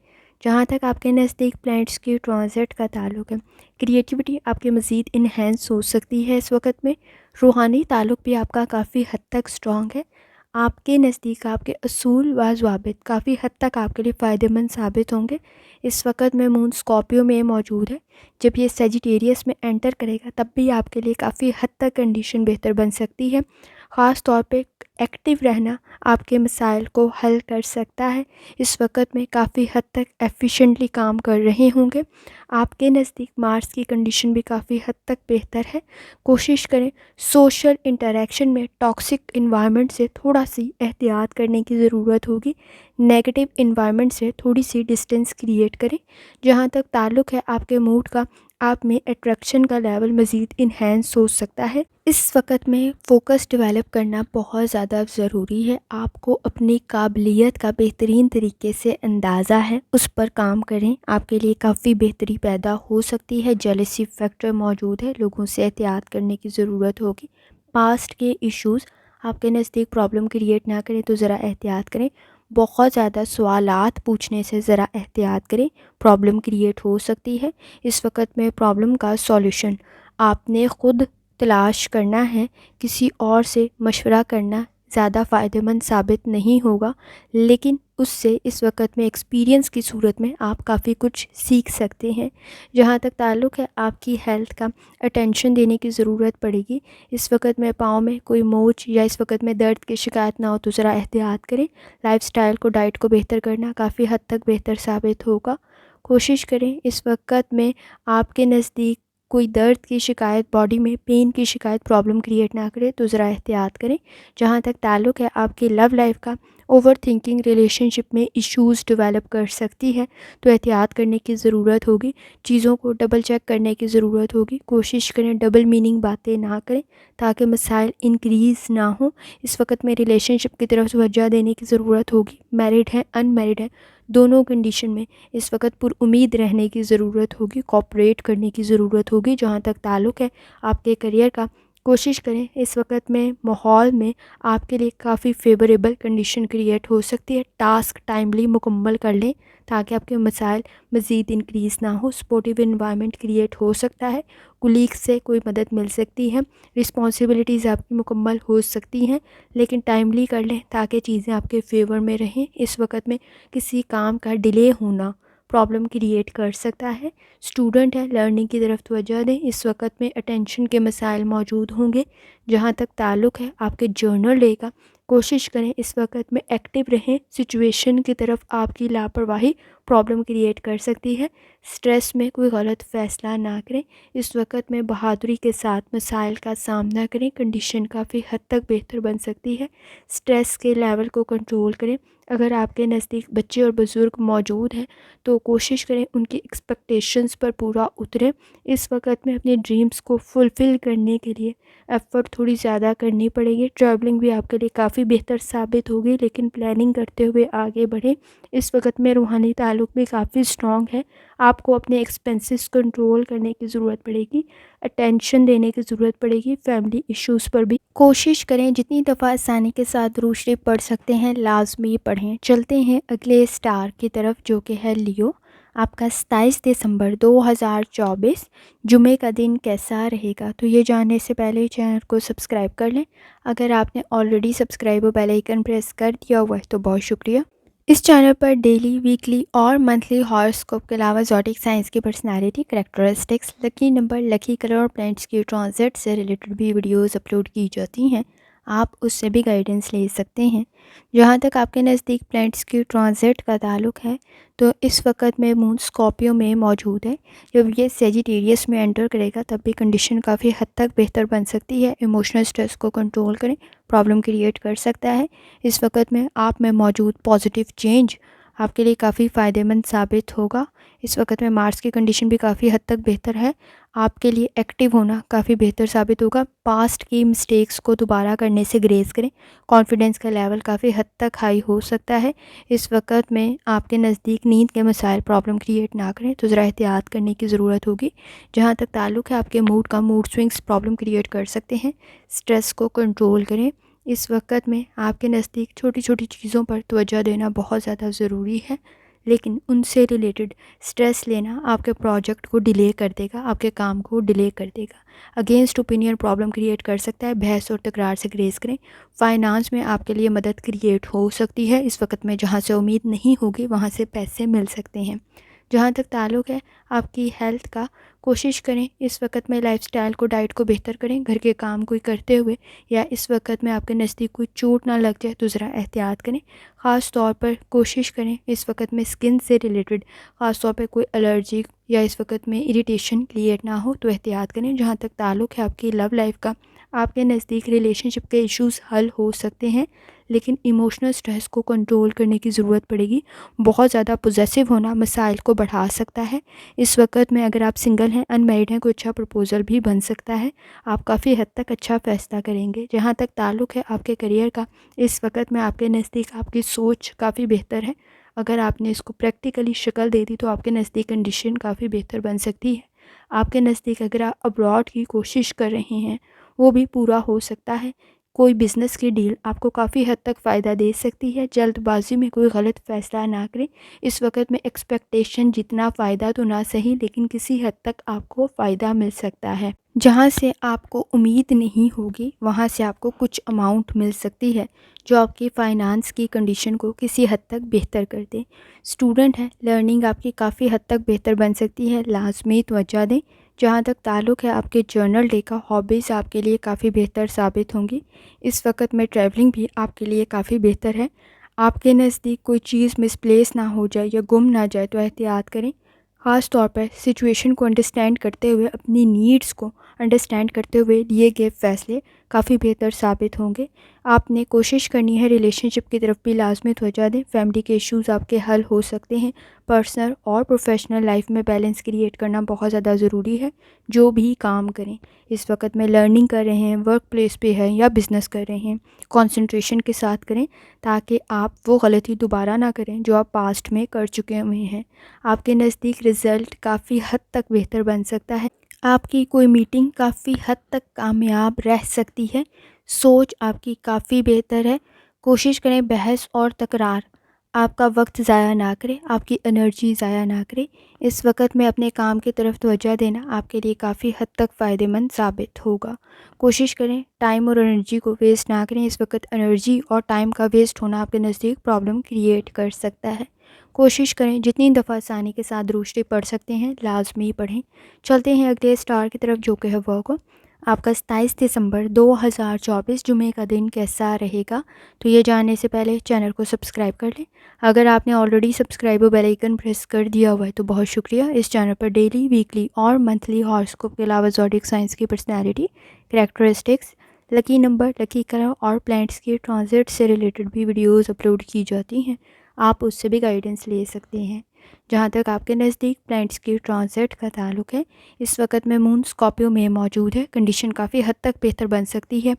جہاں تک آپ کے نزدیک پلانٹس کی ٹرانزٹ کا تعلق ہے، کریٹیوٹی آپ کے مزید انہینس ہو سکتی ہے اس وقت میں. روحانی تعلق بھی آپ کا کافی حد تک اسٹرانگ ہے. آپ کے نزدیک آپ کے اصول و ضوابط کافی حد تک آپ کے لیے فائدہ مند ثابت ہوں گے. اس وقت میں مون اسکارپیو میں موجود ہے. جب یہ سیجیٹیریس میں انٹر کرے گا تب بھی آپ کے لیے کافی حد تک کنڈیشن بہتر بن سکتی ہے. خاص طور پہ ایکٹیو رہنا آپ کے مسائل کو حل کر سکتا ہے. اس وقت میں کافی حد تک ایفیشینٹلی کام کر رہے ہوں گے. آپ کے نزدیک مارس کی کنڈیشن بھی کافی حد تک بہتر ہے. کوشش کریں سوشل انٹریکشن میں ٹاکسک انوائرمنٹ سے تھوڑا سی احتیاط کرنے کی ضرورت ہوگی. نیگیٹو انوائرمنٹ سے تھوڑی سی ڈسٹینس کریٹ کریں. جہاں تک تعلق ہے آپ کے موڈ کا، آپ میں اٹریکشن کا لیول مزید انہینس ہو سکتا ہے. اس وقت میں فوکس ڈیولپ کرنا بہت زیادہ ضروری ہے. آپ کو اپنی قابلیت کا بہترین طریقے سے اندازہ ہے، اس پر کام کریں. آپ کے لیے کافی بہتری پیدا ہو سکتی ہے. جیلسی فیکٹر موجود ہے، لوگوں سے احتیاط کرنے کی ضرورت ہوگی. پاسٹ کے ایشوز آپ کے نزدیک پرابلم کریٹ نہ کریں تو ذرا احتیاط کریں. بہت زیادہ سوالات پوچھنے سے ذرا احتیاط کریں، پرابلم کریٹ ہو سکتی ہے. اس وقت میں پرابلم کا سولوشن آپ نے خود تلاش کرنا ہے. کسی اور سے مشورہ کرنا زیادہ فائدہ مند ثابت نہیں ہوگا، لیکن اس سے اس وقت میں ایکسپیرینس کی صورت میں آپ کافی کچھ سیکھ سکتے ہیں. جہاں تک تعلق ہے آپ کی ہیلتھ کا، اٹینشن دینے کی ضرورت پڑے گی. اس وقت میں پاؤں میں کوئی موچ یا اس وقت میں درد کی شکایت نہ ہو تو ذرا احتیاط کریں. لائف سٹائل کو، ڈائٹ کو بہتر کرنا کافی حد تک بہتر ثابت ہوگا. کوشش کریں اس وقت میں آپ کے نزدیک کوئی درد کی شکایت، باڈی میں پین کی شکایت پرابلم کریٹ نہ کرے تو ذرا احتیاط کریں. جہاں تک تعلق ہے آپ کی لو لائف کا، اوور تھنکنگ ریلیشن شپ میں ایشوز ڈیولپ کر سکتی ہے تو احتیاط کرنے کی ضرورت ہوگی. چیزوں کو ڈبل چیک کرنے کی ضرورت ہوگی. کوشش کریں ڈبل میننگ باتیں نہ کریں تاکہ مسائل انکریز نہ ہوں. اس وقت میں ریلیشن شپ کی طرف توجہ دینے کی ضرورت ہوگی. میرڈ ہے، ان میرڈ ہے، دونوں کنڈیشن میں اس وقت پر امید رہنے کی ضرورت ہوگی. کوآپریٹ کرنے کی ضرورت ہوگی. جہاں تک تعلق ہے آپ کے کریئر کا، کوشش کریں اس وقت میں ماحول میں آپ کے لیے کافی فیوریبل کنڈیشن کریٹ ہو سکتی ہے. ٹاسک ٹائملی مکمل کر لیں تاکہ آپ کے مسائل مزید انکریز نہ ہو. سپورٹیو انوائرمنٹ کریٹ ہو سکتا ہے. کولیگ سے کوئی مدد مل سکتی ہے. رسپانسبلٹیز آپ کی مکمل ہو سکتی ہیں، لیکن ٹائملی کر لیں تاکہ چیزیں آپ کے فیور میں رہیں. اس وقت میں کسی کام کا ڈیلے ہونا پرابلم کریٹ کر سکتا ہے. اسٹوڈنٹ ہے، لرننگ کی طرف توجہ دیں. اس وقت میں اٹینشن کے مسائل موجود ہوں گے. جہاں تک تعلق ہے آپ کے جرنل ڈے کا، کوشش کریں اس وقت میں ایکٹیو رہیں. سچویشن کی طرف آپ کی لاپرواہی پرابلم کریٹ کر سکتی ہے. سٹریس میں کوئی غلط فیصلہ نہ کریں. اس وقت میں بہادری کے ساتھ مسائل کا سامنا کریں. کنڈیشن کافی حد تک بہتر بن سکتی ہے. سٹریس کے لیول کو کنٹرول کریں. اگر آپ کے نزدیک بچے اور بزرگ موجود ہیں تو کوشش کریں ان کی ایکسپیکٹیشنز پر پورا اتریں. اس وقت میں اپنے ڈریمز کو فلفل کرنے کے لیے ایفرٹ تھوڑی زیادہ کرنی پڑے گی. ٹریولنگ بھی آپ کے لیے کافی بہتر ثابت ہوگی، لیکن پلاننگ کرتے ہوئے آگے بڑھیں. اس وقت میں روحانی تعلق بھی کافی اسٹرانگ ہے. آپ کو اپنے ایکسپینسز کنٹرول کرنے کی ضرورت پڑے گی. اٹینشن دینے کی ضرورت پڑے گی. فیملی ایشوز پر بھی کوشش کریں جتنی دفعہ آسانی کے ساتھ درود شریف پڑھ سکتے ہیں لازمی پڑھیں. چلتے ہیں اگلے سٹار کی طرف جو کہ ہے لیو. آپ کا 27 دسمبر 2024 جمعے کا دن کیسا رہے گا؟ تو یہ جاننے سے پہلے چینل کو سبسکرائب کر لیں. اگر آپ نے آلریڈی سبسکرائب اور بیل آئیکن پریس کر دیا ہوا ہے تو بہت شکریہ. اس چینل پر ڈیلی، ویکلی اور منتھلی ہاراسکوپ کے علاوہ زوڈیک سائنس کی personality, characteristics, lucky number, lucky colour اور پلانٹس کی ٹرانزٹ سے ریلیٹڈ بھی ویڈیوز اپلوڈ کی جاتی ہیں. آپ اس سے بھی گائیڈنس لے سکتے ہیں. جہاں تک آپ کے نزدیک پلانٹس کی ٹرانزٹ کا تعلق ہے تو اس وقت میں مون اسکارپیو میں موجود ہے. جب یہ سیجیٹیریس میں انٹر کرے گا تب بھی کنڈیشن کافی حد تک بہتر بن سکتی ہے. ایموشنل سٹریس کو کنٹرول کریں، پرابلم کریٹ کر سکتا ہے. اس وقت میں آپ میں موجود پازیٹیو چینج آپ کے لیے کافی فائدہ مند ثابت ہوگا. اس وقت میں مارس کی کنڈیشن بھی کافی حد تک بہتر ہے. آپ کے لیے ایکٹیو ہونا کافی بہتر ثابت ہوگا. پاسٹ کی مسٹیکس کو دوبارہ کرنے سے گریز کریں. کانفیڈنس کا لیول کافی حد تک ہائی ہو سکتا ہے. اس وقت میں آپ کے نزدیک نیند کے مسائل پرابلم کریٹ نہ کریں تو ذرا احتیاط کرنے کی ضرورت ہوگی. جہاں تک تعلق ہے آپ کے موڈ کا، موڈ سوئنگس پرابلم کریٹ کر سکتے ہیں. سٹریس کو کنٹرول کریں. اس وقت میں آپ کے نزدیک چھوٹی چھوٹی چیزوں پر توجہ دینا بہت زیادہ ضروری ہے. لیکن ان سے ریلیٹڈ سٹریس لینا آپ کے پروجیکٹ کو ڈیلے کر دے گا، آپ کے کام کو ڈیلے کر دے گا، اگینسٹ اوپینین پرابلم کریٹ کر سکتا ہے۔ بحث اور تکرار سے گریز کریں۔ فائنانس میں آپ کے لیے مدد کریٹ ہو سکتی ہے اس وقت میں، جہاں سے امید نہیں ہوگی وہاں سے پیسے مل سکتے ہیں۔ جہاں تک تعلق ہے آپ کی ہیلتھ کا، کوشش کریں اس وقت میں لائف سٹائل کو، ڈائٹ کو بہتر کریں۔ گھر کے کام کوئی کرتے ہوئے یا اس وقت میں آپ کے نزدیک کوئی چوٹ نہ لگ جائے تو ذرا احتیاط کریں۔ خاص طور پر کوشش کریں اس وقت میں اسکن سے ریلیٹڈ خاص طور پہ کوئی الرجی یا اس وقت میں اریٹیشن کریٹ نہ ہو تو احتیاط کریں۔ جہاں تک تعلق ہے آپ کی لو لائف کا، آپ کے نزدیک ریلیشن شپ کے ایشوز حل ہو سکتے ہیں، لیکن ایموشنل سٹریس کو کنٹرول کرنے کی ضرورت پڑے گی۔ بہت زیادہ پوزیسو ہونا مسائل کو بڑھا سکتا ہے۔ اس وقت میں اگر آپ سنگل ہیں، ان میرڈ ہیں، کوئی اچھا پرپوزل بھی بن سکتا ہے، آپ کافی حد تک اچھا فیصلہ کریں گے۔ جہاں تک تعلق ہے آپ کے کریئر کا، اس وقت میں آپ کے نزدیک آپ کی سوچ کافی بہتر ہے۔ اگر آپ نے اس کو پریکٹیکلی شکل دے دی تو آپ کے نزدیک کنڈیشن کافی بہتر بن سکتی ہے۔ آپ کے نزدیک اگر آپ ابراڈ کی کوشش کر رہے ہیں وہ بھی پورا ہو سکتا ہے۔ کوئی بزنس کی ڈیل آپ کو کافی حد تک فائدہ دے سکتی ہے۔ جلد بازی میں کوئی غلط فیصلہ نہ کریں۔ اس وقت میں ایکسپیکٹیشن جتنا فائدہ تو نہ صحیح، لیکن کسی حد تک آپ کو فائدہ مل سکتا ہے۔ جہاں سے آپ کو امید نہیں ہوگی وہاں سے آپ کو کچھ اماؤنٹ مل سکتی ہے جو آپ کی فائنانس کی کنڈیشن کو کسی حد تک بہتر کر دے۔ اسٹوڈنٹ ہیں، لرننگ آپ کی کافی حد تک بہتر بن سکتی ہے، لازمی توجہ دیں۔ جہاں تک تعلق ہے آپ کے جرنل ڈے کا، ہابیز آپ کے لیے کافی بہتر ثابت ہوں گی۔ اس وقت میں ٹریولنگ بھی آپ کے لیے کافی بہتر ہے۔ آپ کے نزدیک کوئی چیز مسپلیس نہ ہو جائے یا گم نہ جائے تو احتیاط کریں۔ خاص طور پر سچویشن کو انڈرسٹینڈ کرتے ہوئے، اپنی نیڈز کو انڈرسٹینڈ کرتے ہوئے لیے گئے فیصلے کافی بہتر ثابت ہوں گے۔ آپ نے کوشش کرنی ہے ریلیشن شپ کی طرف بھی لازمی توجہ دیں۔ فیملی کے ایشوز آپ کے حل ہو سکتے ہیں۔ پرسنل اور پروفیشنل لائف میں بیلنس کریٹ کرنا بہت زیادہ ضروری ہے۔ جو بھی کام کریں، اس وقت میں لرننگ کر رہے ہیں، ورک پلیس پہ ہیں یا بزنس کر رہے ہیں، کنسنٹریشن کے ساتھ کریں تاکہ آپ وہ غلطی دوبارہ نہ کریں جو آپ پاسٹ میں کر چکے ہوئے ہیں۔ آپ کے نزدیک رزلٹ کافی حد تک بہتر بن سکتا ہے۔ آپ کی کوئی میٹنگ کافی حد تک کامیاب رہ سکتی ہے۔ سوچ آپ کی کافی بہتر ہے۔ کوشش کریں بحث اور تکرار آپ کا وقت ضائع نہ کرے، آپ کی انرجی ضائع نہ کرے۔ اس وقت میں اپنے کام کی طرف توجہ دینا آپ کے لیے کافی حد تک فائدہ مند ثابت ہوگا۔ کوشش کریں ٹائم اور انرجی کو ویسٹ نہ کریں۔ اس وقت انرجی اور ٹائم کا ویسٹ ہونا آپ کے نزدیک پرابلم کریٹ کر سکتا ہے۔ کوشش کریں جتنی دفعہ آسانی کے ساتھ روشتے پڑھ سکتے ہیں لازمی پڑھیں۔ چلتے ہیں اگلے اسٹار کی طرف جو کہ ہے ورک۔ آپ کا 27 دسمبر 2024 جمعے کا دن کیسا رہے گا؟ تو یہ جاننے سے پہلے چینل کو سبسکرائب کر لیں۔ اگر آپ نے already subscribe bell icon press کر دیا ہوا ہے تو بہت شکریہ۔ اس چینل پر ڈیلی، ویکلی اور منتھلی ہاراسکوپ کے علاوہ زوڈیک سائنس کی personality, characteristics, lucky number, lucky colour اور پلانٹس کی ٹرانزٹ سے ریلیٹڈ بھی ویڈیوز اپلوڈ کی جاتی ہیں۔ آپ اس سے بھی گائیڈنس لے سکتے ہیں۔ جہاں تک آپ کے نزدیک پلانٹس کی ٹرانزٹ کا تعلق ہے، اس وقت میں مون اسکارپیو میں موجود ہے۔ کنڈیشن کافی حد تک بہتر بن سکتی ہے۔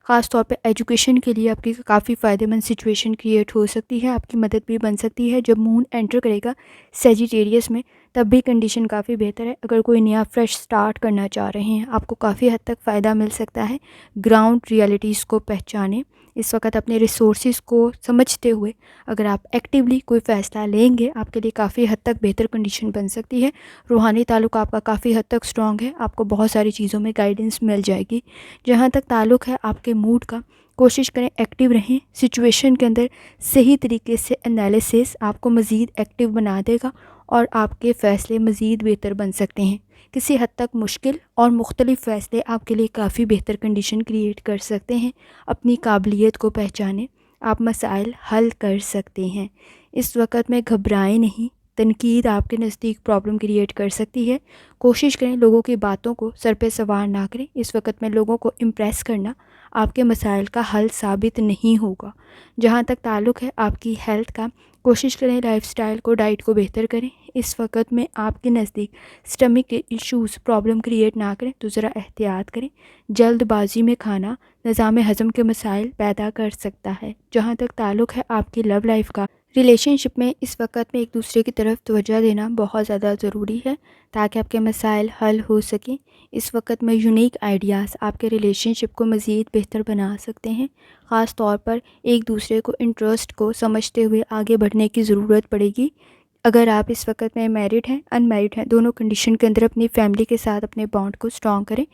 خاص طور پہ ایجوکیشن کے لیے آپ کی کافی فائدہ مند سچویشن کریٹ ہو سکتی ہے، آپ کی مدد بھی بن سکتی ہے۔ جب مون انٹر کرے گا سیجیٹیریس میں تب بھی کنڈیشن کافی بہتر ہے۔ اگر کوئی نیا فریش سٹارٹ کرنا چاہ رہے ہیں آپ کو کافی حد تک فائدہ مل سکتا ہے۔ گراؤنڈ ریالٹیز کو پہچانیں۔ اس وقت اپنے ریسورسز کو سمجھتے ہوئے اگر آپ ایکٹیولی کوئی فیصلہ لیں گے آپ کے لیے کافی حد تک بہتر کنڈیشن بن سکتی ہے۔ روحانی تعلق آپ کا کافی حد تک سٹرونگ ہے، آپ کو بہت ساری چیزوں میں گائیڈنس مل جائے گی۔ جہاں تک تعلق ہے آپ کے موڈ کا، کوشش کریں ایکٹیو رہیں۔ سچویشن کے اندر صحیح طریقے سے انالیسس آپ کو مزید ایکٹیو بنا دے گا اور آپ کے فیصلے مزید بہتر بن سکتے ہیں۔ کسی حد تک مشکل اور مختلف فیصلے آپ کے لیے کافی بہتر کنڈیشن کریٹ کر سکتے ہیں۔ اپنی قابلیت کو پہچانیں، آپ مسائل حل کر سکتے ہیں۔ اس وقت میں گھبرائیں نہیں، تنقید آپ کے نزدیک پرابلم کریٹ کر سکتی ہے۔ کوشش کریں لوگوں کی باتوں کو سر پہ سوار نہ کریں۔ اس وقت میں لوگوں کو امپریس کرنا آپ کے مسائل کا حل ثابت نہیں ہوگا۔ جہاں تک تعلق ہے آپ کی ہیلتھ کا، کوشش کریں لائف سٹائل کو، ڈائٹ کو بہتر کریں۔ اس وقت میں آپ کے نزدیک سٹمک کے ایشوز پرابلم کریٹ نہ کریں تو ذرا احتیاط کریں۔ جلد بازی میں کھانا نظام ہضم کے مسائل پیدا کر سکتا ہے۔ جہاں تک تعلق ہے آپ کی لو لائف کا، ریلیشن شپ میں اس وقت میں ایک دوسرے کی طرف توجہ دینا بہت زیادہ ضروری ہے تاکہ آپ کے مسائل حل ہو سکیں۔ اس وقت میں یونیک آئیڈیاز آپ کے ریلیشن شپ کو مزید بہتر بنا سکتے ہیں۔ خاص طور پر ایک دوسرے کو انٹرسٹ کو سمجھتے ہوئے آگے بڑھنے کی ضرورت پڑے گی۔ اگر آپ اس وقت میں میرڈ ہیں ان میرڈ ہیں، دونوں کنڈیشن کے اندر اپنی فیملی کے ساتھ اپنے بانڈ کو اسٹرانگ کریں۔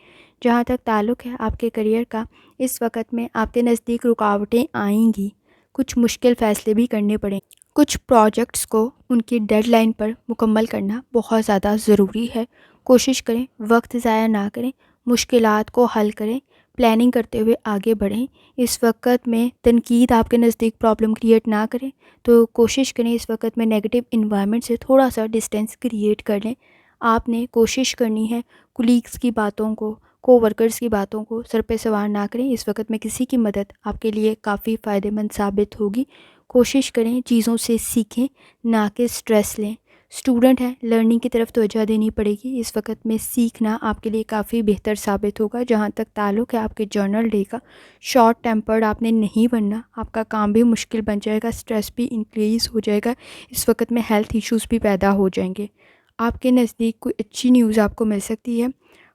جہاں تک تعلق ہے آپ کے کریئر کا، اس وقت میں آپ کے نزدیک رکاوٹیں آئیں گی، کچھ مشکل فیصلے بھی کرنے پڑیں، کچھ پروجیکٹس کو ان کی ڈیڈ لائن پر مکمل کرنا بہت زیادہ ضروری ہے۔ کوشش کریں وقت ضائع نہ کریں، مشکلات کو حل کریں، پلاننگ کرتے ہوئے آگے بڑھیں۔ اس وقت میں تنقید آپ کے نزدیک پرابلم کریٹ نہ کریں، تو کوشش کریں اس وقت میں نیگیٹو انوائرمنٹ سے تھوڑا سا ڈسٹینس کریٹ کر لیں۔ آپ نے کوشش کرنی ہے کولیگس کی باتوں کو، کو ورکرز کی باتوں کو سر پہ سوار نہ کریں۔ اس وقت میں کسی کی مدد آپ کے لیے کافی فائدہ مند ثابت ہوگی۔ کوشش کریں چیزوں سے سیکھیں نہ کہ سٹریس لیں۔ اسٹوڈنٹ ہیں، لرننگ کی طرف توجہ دینی پڑے گی۔ اس وقت میں سیکھنا آپ کے لیے کافی بہتر ثابت ہوگا۔ جہاں تک تعلق ہے آپ کے جرنل ڈے کا، شارٹ ٹیمپرڈ آپ نے نہیں بننا، آپ کا کام بھی مشکل بن جائے گا، سٹریس بھی انکریز ہو جائے گا، اس وقت میں ہیلتھ ایشوز بھی پیدا ہو جائیں گے۔ آپ کے نزدیک کوئی اچھی نیوز آپ کو مل سکتی ہے،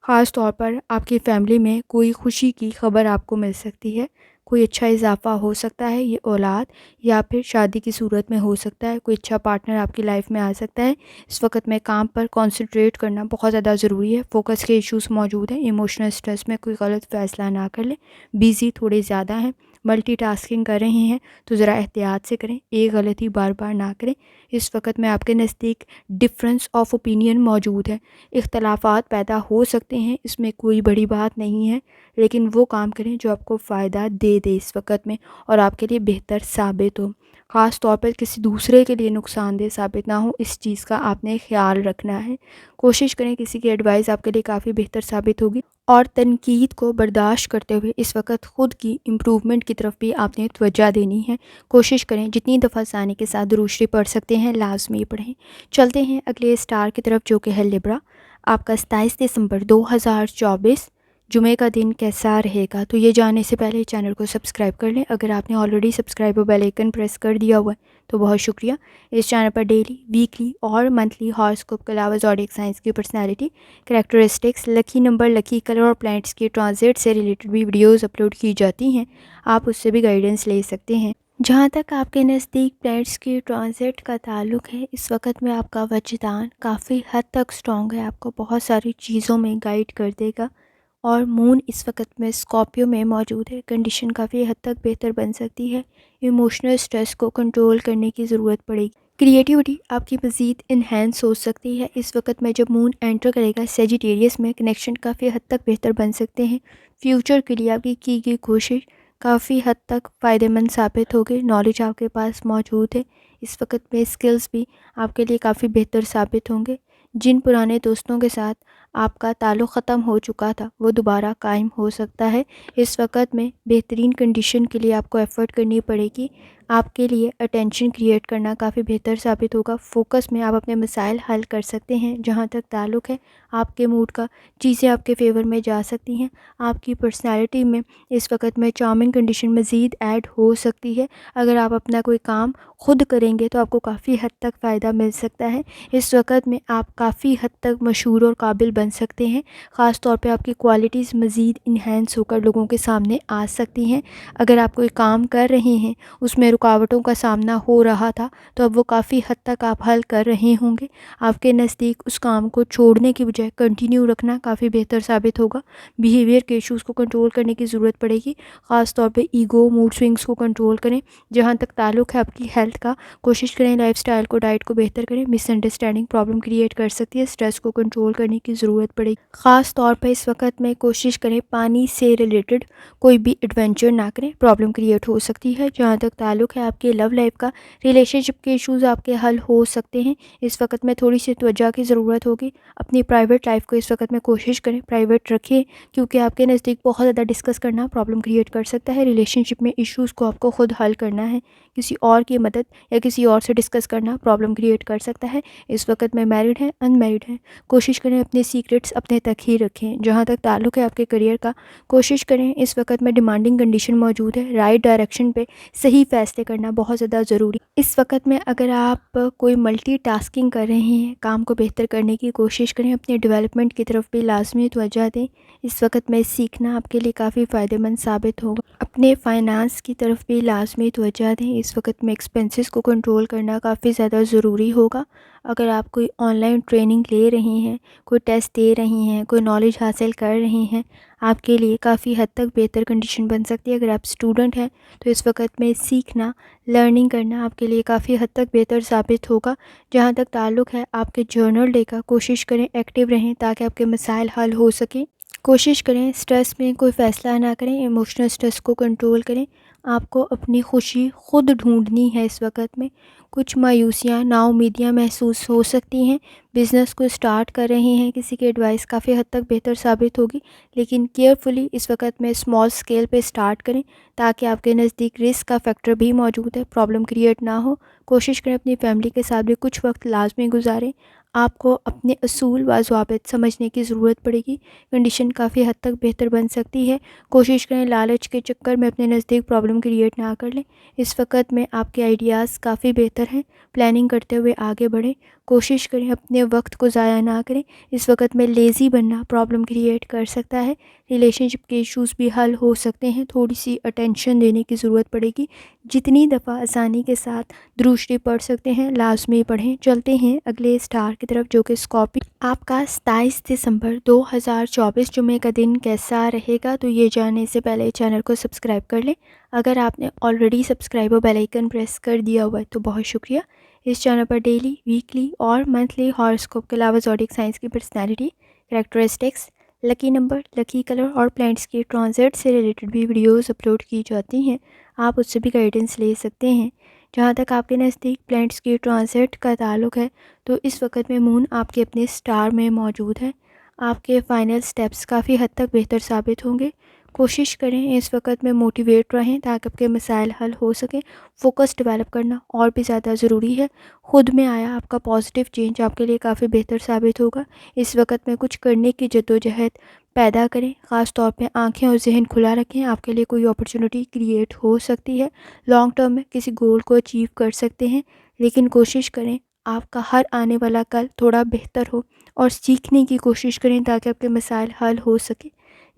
خاص طور پر آپ کی فیملی میں کوئی خوشی کی خبر آپ کو مل سکتی ہے، کوئی اچھا اضافہ ہو سکتا ہے، یہ اولاد یا پھر شادی کی صورت میں ہو سکتا ہے، کوئی اچھا پارٹنر آپ کی لائف میں آ سکتا ہے۔ اس وقت میں کام پر کنسنٹریٹ کرنا بہت زیادہ ضروری ہے، فوکس کے ایشوز موجود ہیں، ایموشنل سٹریس میں کوئی غلط فیصلہ نہ کر لیں، بیزی تھوڑے زیادہ ہیں، ملٹی ٹاسکنگ کر رہے ہیں تو ذرا احتیاط سے کریں، ایک غلطی بار بار نہ کریں۔ اس وقت میں آپ کے نزدیک ڈفرینس آف اوپینین موجود ہے، اختلافات پیدا ہو سکتے ہیں، اس میں کوئی بڑی بات نہیں ہے، لیکن وہ کام کریں جو آپ کو فائدہ دے اس وقت میں اور آپ کے لیے بہتر ثابت ہو، خاص طور پر کسی دوسرے کے لیے نقصان دہ ثابت نہ ہو، اس چیز کا آپ نے خیال رکھنا ہے۔ کوشش کریں کسی کی ایڈوائس آپ کے لیے کافی بہتر ثابت ہوگی، اور تنقید کو برداشت کرتے ہوئے اس وقت خود کی امپروومنٹ کی طرف بھی آپ نے توجہ دینی ہے۔ کوشش کریں جتنی دفعہ ثانی کے ساتھ درود شریف پڑھ سکتے ہیں لازمی پڑھیں۔ چلتے ہیں اگلے اسٹار کی طرف جو کہ ہے لبرا۔ آپ کا 27 دسمبر 2024 جمعے کا دن کیسا رہے گا، تو یہ جاننے سے پہلے چینل کو سبسکرائب کر لیں۔ اگر آپ نے آلریڈی سبسکرائب اور بیل آئیکن پریس کر دیا ہوا ہے تو بہت شکریہ۔ اس چینل پر ڈیلی، ویکلی اور منتھلی ہاراسکوپ کے علاوہ زوڈیک سائنس کی personality, characteristics, lucky number, lucky colour اور پلانٹس کی ٹرانزٹ سے ریلیٹڈ بھی ویڈیوز اپلوڈ کی جاتی ہیں، آپ اس سے بھی گائیڈنس لے سکتے ہیں۔ جہاں تک آپ کے نزدیک پلانٹس کی ٹرانزٹ کا تعلق ہے، اس وقت میں آپ کا وجدان کافی حد تک سٹرونگ ہے، آپ کو بہت ساری چیزوں میں گائیڈ کر دے گا، اور مون اس وقت میں اسکارپیو میں موجود ہے، کنڈیشن کافی حد تک بہتر بن سکتی ہے، ایموشنل سٹریس کو کنٹرول کرنے کی ضرورت پڑے گی، کریٹیوٹی آپ کی مزید انہینس ہو سکتی ہے۔ اس وقت میں جب مون انٹر کرے گا سیجیٹیریس میں، کنیکشن کافی حد تک بہتر بن سکتے ہیں، فیوچر کے لیے آپ کی گئی کوشش کافی حد تک فائدہ مند ثابت ہوگی، نالج آپ کے پاس موجود ہے، اس وقت میں اسکلز بھی آپ کے لیے کافی بہتر ثابت ہوں گے۔ جن پرانے دوستوں کے ساتھ آپ کا تعلق ختم ہو چکا تھا وہ دوبارہ قائم ہو سکتا ہے۔ اس وقت میں بہترین کنڈیشن کے لیے آپ کو ایفرٹ کرنی پڑے گی، آپ کے لیے اٹینشن کریٹ کرنا کافی بہتر ثابت ہوگا، فوکس میں آپ اپنے مسائل حل کر سکتے ہیں۔ جہاں تک تعلق ہے آپ کے موڈ کا، چیزیں آپ کے فیور میں جا سکتی ہیں، آپ کی پرسنالٹی میں اس وقت میں چارمنگ کنڈیشن مزید ایڈ ہو سکتی ہے۔ اگر آپ اپنا کوئی کام خود کریں گے تو آپ کو کافی حد تک فائدہ مل سکتا ہے۔ اس وقت میں آپ کافی حد تک مشہور اور قابل بن سکتے ہیں، خاص طور پہ آپ کی کوالٹیز مزید انہینس ہو کر لوگوں کے سامنے آ سکتی ہیں۔ اگر آپ کوئی کام کر رہے ہیں اس میں رکاوٹوں کا سامنا ہو رہا تھا تو اب وہ کافی حد تک آپ حل کر رہے ہوں گے، آپ کے نزدیک اس کام کو چھوڑنے کی بجائے کنٹینیو رکھنا کافی بہتر ثابت ہوگا۔ بیہیویئر کے ایشوز کو کنٹرول کرنے کی ضرورت پڑے گی، خاص طور پہ ایگو، موڈ سوئنگز کو کنٹرول کریں۔ جہاں تک تعلق ہے آپ کی ہیلتھ کا، کوشش کریں لائف سٹائل کو، ڈائٹ کو بہتر کریں، مس انڈرسٹینڈنگ پرابلم کریٹ کر سکتی ہے، سٹریس کو کنٹرول کرنے کی ضرورت پڑے گی۔ خاص طور پر اس وقت میں کوشش کریں پانی سے ریلیٹڈ کوئی بھی ایڈونچر نہ کریں، پرابلم کریٹ ہو سکتی ہے۔ جہاں تک تعلق ہے آپ کے لو لائف کا، ریلیشن شپ کے ایشوز آپ کے حل ہو سکتے ہیں، اس وقت میں تھوڑی سی توجہ کی ضرورت ہوگی۔ اپنی پرائیویٹ لائف کو اس وقت میں کوشش کریں پرائیویٹ رکھیں، کیونکہ آپ کے نزدیک بہت زیادہ ڈسکس کرنا پرابلم کریٹ کر سکتا ہے۔ ریلیشن شپ میں ایشوز کو آپ کو خود حل کرنا ہے، کسی اور کی مدد یا کسی اور سے ڈسکس کرنا پرابلم کریٹ کر سکتا ہے۔ اس وقت میں میرڈ ہیں ان میرڈ ہیں، کوشش کریں اپنے سیکرٹس اپنے تک ہی رکھیں۔ جہاں تک تعلق ہے آپ کے کریئر کا، کوشش کریں اس وقت میں ڈیمانڈنگ کنڈیشن موجود ہے، رائٹ ڈائریکشن پہ صحیح فیصلے کرنا بہت زیادہ ضروری۔ اس وقت میں اگر آپ کوئی ملٹی ٹاسکنگ کر رہے ہیں، کام کو بہتر کرنے کی کوشش کریں، اپنے ڈیولپمنٹ کی طرف بھی لازمی توجہ دیں۔ اس وقت میں سیکھنا آپ کے لیے کافی فائدہ مند ثابت ہوگا۔ اپنے فائنانس کی طرف بھی لازمی توجہ دیں۔ اس وقت میں ایکسپنسز کو کنٹرول کرنا کافی زیادہ ضروری ہوگا۔ اگر آپ کوئی آن لائن ٹریننگ لے رہے ہیں، کوئی ٹیسٹ دے رہے ہیں، کوئی نالج حاصل کر رہے ہیں، آپ کے لیے کافی حد تک بہتر کنڈیشن بن سکتی ہے۔ اگر آپ اسٹوڈنٹ ہیں تو اس وقت میں سیکھنا، لرننگ کرنا آپ کے لیے کافی حد تک بہتر ثابت ہوگا۔ جہاں تک تعلق ہے آپ کے جرنل ڈے کا، کوشش کریں ایکٹیو رہیں تاکہ آپ کے مسائل حل ہو سکیں۔ کوشش کریں اسٹریس میں کوئی فیصلہ نہ کریں، ایموشنل اسٹریس کو کنٹرول کریں۔ آپ کو اپنی خوشی خود ڈھونڈنی ہے۔ اس وقت میں کچھ مایوسیاں، نا امیدیاں محسوس ہو سکتی ہیں۔ بزنس کو سٹارٹ کر رہے ہیں، کسی کی ایڈوائس کافی حد تک بہتر ثابت ہوگی، لیکن کیئرفلی اس وقت میں اسمال سکیل پہ سٹارٹ کریں تاکہ آپ کے نزدیک رسک کا فیکٹر بھی موجود ہے، پرابلم کریٹ نہ ہو۔ کوشش کریں اپنی فیملی کے ساتھ بھی کچھ وقت لازمی گزاریں۔ آپ کو اپنے اصول و ضوابط سمجھنے کی ضرورت پڑے گی، کنڈیشن کافی حد تک بہتر بن سکتی ہے۔ کوشش کریں لالچ کے چکر میں اپنے نزدیک پرابلم کریٹ نہ کر لیں۔ اس وقت میں آپ کے آئیڈیاز کافی بہتر ہیں، پلاننگ کرتے ہوئے آگے بڑھیں۔ کوشش کریں اپنے وقت کو ضائع نہ کریں۔ اس وقت میں لیزی بننا پرابلم کریٹ کر سکتا ہے، ریلیشن شپ کے ایشوز بھی حل ہو سکتے ہیں، تھوڑی سی اٹینشن دینے کی ضرورت پڑے گی۔ جتنی دفعہ آسانی کے ساتھ درود شریف پڑھ سکتے ہیں لازمی پڑھیں۔ چلتے ہیں اگلے اسٹار کی طرف جو کہ اسکارپیو۔ آپ کا 27 دسمبر 2024 جمعے کا دن کیسا رہے گا، تو یہ جاننے سے پہلے چینل کو سبسکرائب کر لیں۔ اگر آپ نے آلریڈی سبسکرائب اور بیل آئیکن پریس کر دیا ہوا ہے تو بہت شکریہ۔ اس چینل پر ڈیلی، ویکلی اور منتھلی ہاروسکوپ کے علاوہ زوڈیک سائنس کی personality, characteristics, lucky number, lucky colour اور پلانٹس کی ٹرانزٹ سے ریلیٹڈ بھی ویڈیوز اپلوڈ کی جاتی ہیں، آپ اس سے بھی گائیڈنس لے سکتے ہیں۔ جہاں تک آپ کے نزدیک پلانٹس کی ٹرانزٹ کا تعلق ہے تو اس وقت میں مون آپ کے اپنے سٹار میں موجود ہے۔ آپ کے فائنل سٹیپس کافی حد تک بہتر ثابت ہوں گے۔ کوشش کریں اس وقت میں موٹیویٹ رہیں تاکہ آپ کے مسائل حل ہو سکیں۔ فوکس ڈیولپ کرنا اور بھی زیادہ ضروری ہے۔ خود میں آیا آپ کا پازیٹیو چینج آپ کے لیے کافی بہتر ثابت ہوگا۔ اس وقت میں کچھ کرنے کی جدوجہد پیدا کریں، خاص طور پہ آنکھیں اور ذہن کھلا رکھیں، آپ کے لیے کوئی اپرچونٹی کریٹ ہو سکتی ہے۔ لانگ ٹرم میں کسی گول کو اچیو کر سکتے ہیں، لیکن کوشش کریں آپ کا ہر آنے والا کل تھوڑا بہتر ہو اور سیکھنے کی کوشش کریں تاکہ آپ کے مسائل حل ہو سکیں۔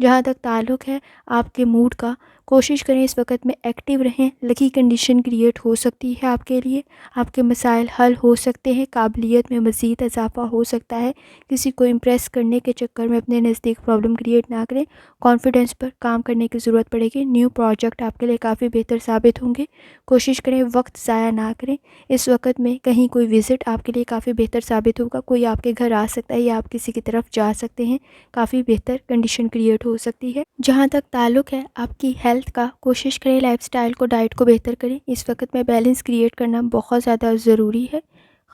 جہاں تک تعلق ہے آپ کے موڈ کا، کوشش کریں اس وقت میں ایکٹیو رہیں، لکی کنڈیشن کریٹ ہو سکتی ہے آپ کے لیے، آپ کے مسائل حل ہو سکتے ہیں، قابلیت میں مزید اضافہ ہو سکتا ہے۔ کسی کو امپریس کرنے کے چکر میں اپنے نزدیک پرابلم کریٹ نہ کریں، کانفیڈنس پر کام کرنے کی ضرورت پڑے گی۔ نیو پروجیکٹ آپ کے لیے کافی بہتر ثابت ہوں گے۔ کوشش کریں وقت ضائع نہ کریں۔ اس وقت میں کہیں کوئی وزٹ آپ کے لیے کافی بہتر ثابت ہوگا، کوئی آپ کے گھر آ سکتا ہے یا آپ کسی کی طرف جا سکتے ہیں، کافی بہتر کنڈیشن کریٹ ہو سکتی ہے۔ جہاں تک تعلق ہے آپ کی ہیلتھ کا، کوشش کریں لائف سٹائل کو، ڈائٹ کو بہتر کریں۔ اس وقت میں بیلنس کریٹ کرنا بہت زیادہ ضروری ہے،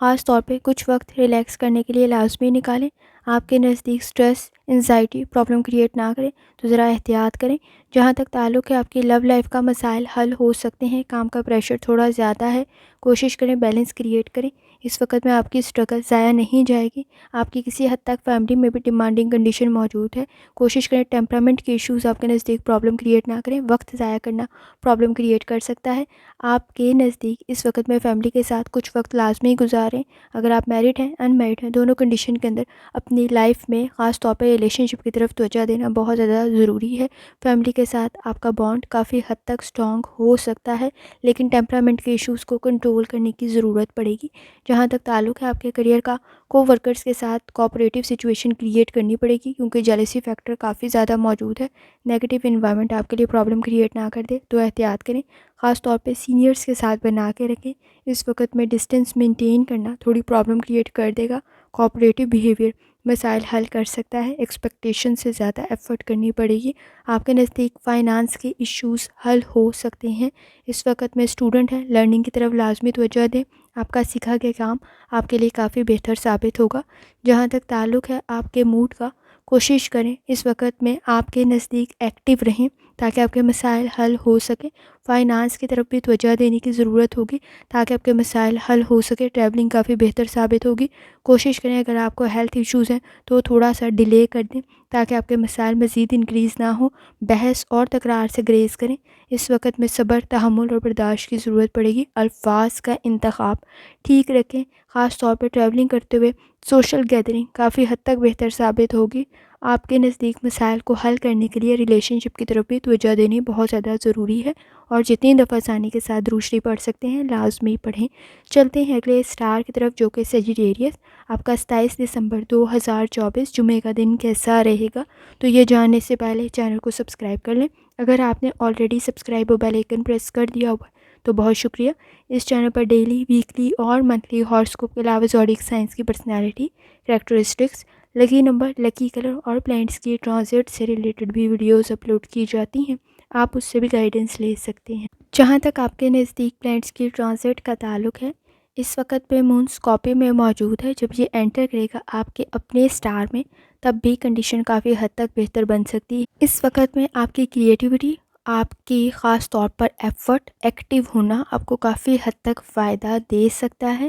خاص طور پہ کچھ وقت ریلیکس کرنے کے لیے لازمی نکالیں۔ آپ کے نزدیک سٹریس، انزائٹی پرابلم کریٹ نہ کریں تو ذرا احتیاط کریں۔ جہاں تک تعلق ہے آپ کی لو لائف کا، مسائل حل ہو سکتے ہیں، کام کا پریشر تھوڑا زیادہ ہے، کوشش کریں بیلنس کریٹ کریں۔ اس وقت میں آپ کی اسٹرگل ضائع نہیں جائے گی۔ آپ کی کسی حد تک فیملی میں بھی ڈیمانڈنگ کنڈیشن موجود ہے، کوشش کریں ٹیمپرامنٹ کے ایشوز آپ کے نزدیک پرابلم کریٹ نہ کریں۔ وقت ضائع کرنا پرابلم کریٹ کر سکتا ہے۔ آپ کے نزدیک اس وقت میں فیملی کے ساتھ کچھ وقت لازمی گزاریں۔ اگر آپ میرڈ ہیں، ان میرڈ ہیں، دونوں کنڈیشن کے اندر اپنی لائف میں خاص طور پہ ریلیشن شپ کی طرف توجہ دینا بہت زیادہ ضروری ہے۔ فیملی کے ساتھ آپ کا بانڈ کافی حد تک سٹرانگ ہو سکتا ہے، لیکن ٹیمپرامنٹ کے ایشوز کو کنٹرول کرنے کی ضرورت پڑے گی۔ جہاں تک تعلق ہے آپ کے کریئر کا، کو ورکرز کے ساتھ کوآپریٹیو سچویشن کریٹ کرنی پڑے گی کیونکہ جیلسی فیکٹر کافی زیادہ موجود ہے۔ نیگیٹو انوائرمنٹ آپ کے لیے پرابلم کریٹ نہ کر دے تو احتیاط کریں، خاص طور پہ سینئرز کے ساتھ بنا کے رکھیں۔ اس وقت میں ڈسٹینس مینٹین کرنا تھوڑی پرابلم کریٹ کر دے گا۔ کوآپریٹیو بیہیویئر مسائل حل کر سکتا ہے، ایکسپیکٹیشن سے زیادہ ایفرٹ کرنی پڑے گی۔ آپ کے نزدیک فائنانس کے ایشوز حل ہو سکتے ہیں۔ اس وقت میں اسٹوڈنٹ ہیں، لرننگ کی طرف لازمی توجہ دیں، آپ کا سیکھا گیا کام آپ کے لیے کافی بہتر ثابت ہوگا۔ جہاں تک تعلق ہے آپ کے موڈ کا، کوشش کریں اس وقت میں آپ کے نزدیک ایکٹیو رہیں تاکہ آپ کے مسائل حل ہو سکیں۔ فائنانس کی طرف بھی توجہ دینے کی ضرورت ہوگی تاکہ آپ کے مسائل حل ہو سکے. ٹریولنگ کافی بہتر ثابت ہوگی. کوشش کریں اگر آپ کو ہیلتھ ایشوز ہیں تو تھوڑا سا ڈیلے کر دیں تاکہ آپ کے مسائل مزید انکریز نہ ہوں. بحث اور تکرار سے گریز کریں. اس وقت میں صبر، تحمل اور برداشت کی ضرورت پڑے گی. الفاظ کا انتخاب ٹھیک رکھیں. خاص طور پر ٹریولنگ کرتے ہوئے سوشل گیدرنگ کافی حد تک بہتر ثابت ہوگی. آپ کے نزدیک مسائل کو حل کرنے کے لیے ریلیشن شپ کی طرف بھی توجہ دینی بہت زیادہ ضروری ہے، اور جتنی دفعہ آسانی کے ساتھ روشنی پڑھ سکتے ہیں لازمی پڑھیں. چلتے ہیں اگلے اسٹار کی طرف جو کہ سیجیٹیریس. آپ کا 27 دسمبر 2024 جمعے کا دن کیسا رہے گا؟ تو یہ جاننے سے پہلے چینل کو سبسکرائب کر لیں. اگر آپ نے آلریڈی سبسکرائب اور بیل آئیکن پریس کر دیا ہوا تو بہت شکریہ. اس چینل پر ڈیلی، ویکلی اور منتھلی ہاراسکوپ کے علاوہ زوڈیک سائنس کی personality, characteristics, lucky number, lucky colour اور پلانٹس کی ٹرانزٹ سے ریلیٹڈ بھی ویڈیوز اپلوڈ کی جاتی ہیں. آپ اس سے بھی گائیڈنس لے سکتے ہیں. جہاں تک آپ کے نزدیک پلانٹس کی ٹرانزٹ کا تعلق ہے، اس وقت پہ مون اسکارپیو میں موجود ہے. جب یہ انٹر کرے گا آپ کے اپنے اسٹار میں تب بھی کنڈیشن کافی حد تک بہتر بن سکتی ہے. اس وقت میں آپ کی کریٹیوٹی، آپ کی خاص طور پر ایفرٹ، ایکٹیو ہونا آپ کو کافی حد تک فائدہ دے سکتا ہے.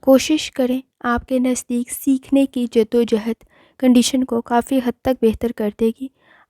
کوشش کریں آپ کے نزدیک سیکھنے کی جدوجہد کنڈیشن کو کافی حد تک بہتر کر دے گی.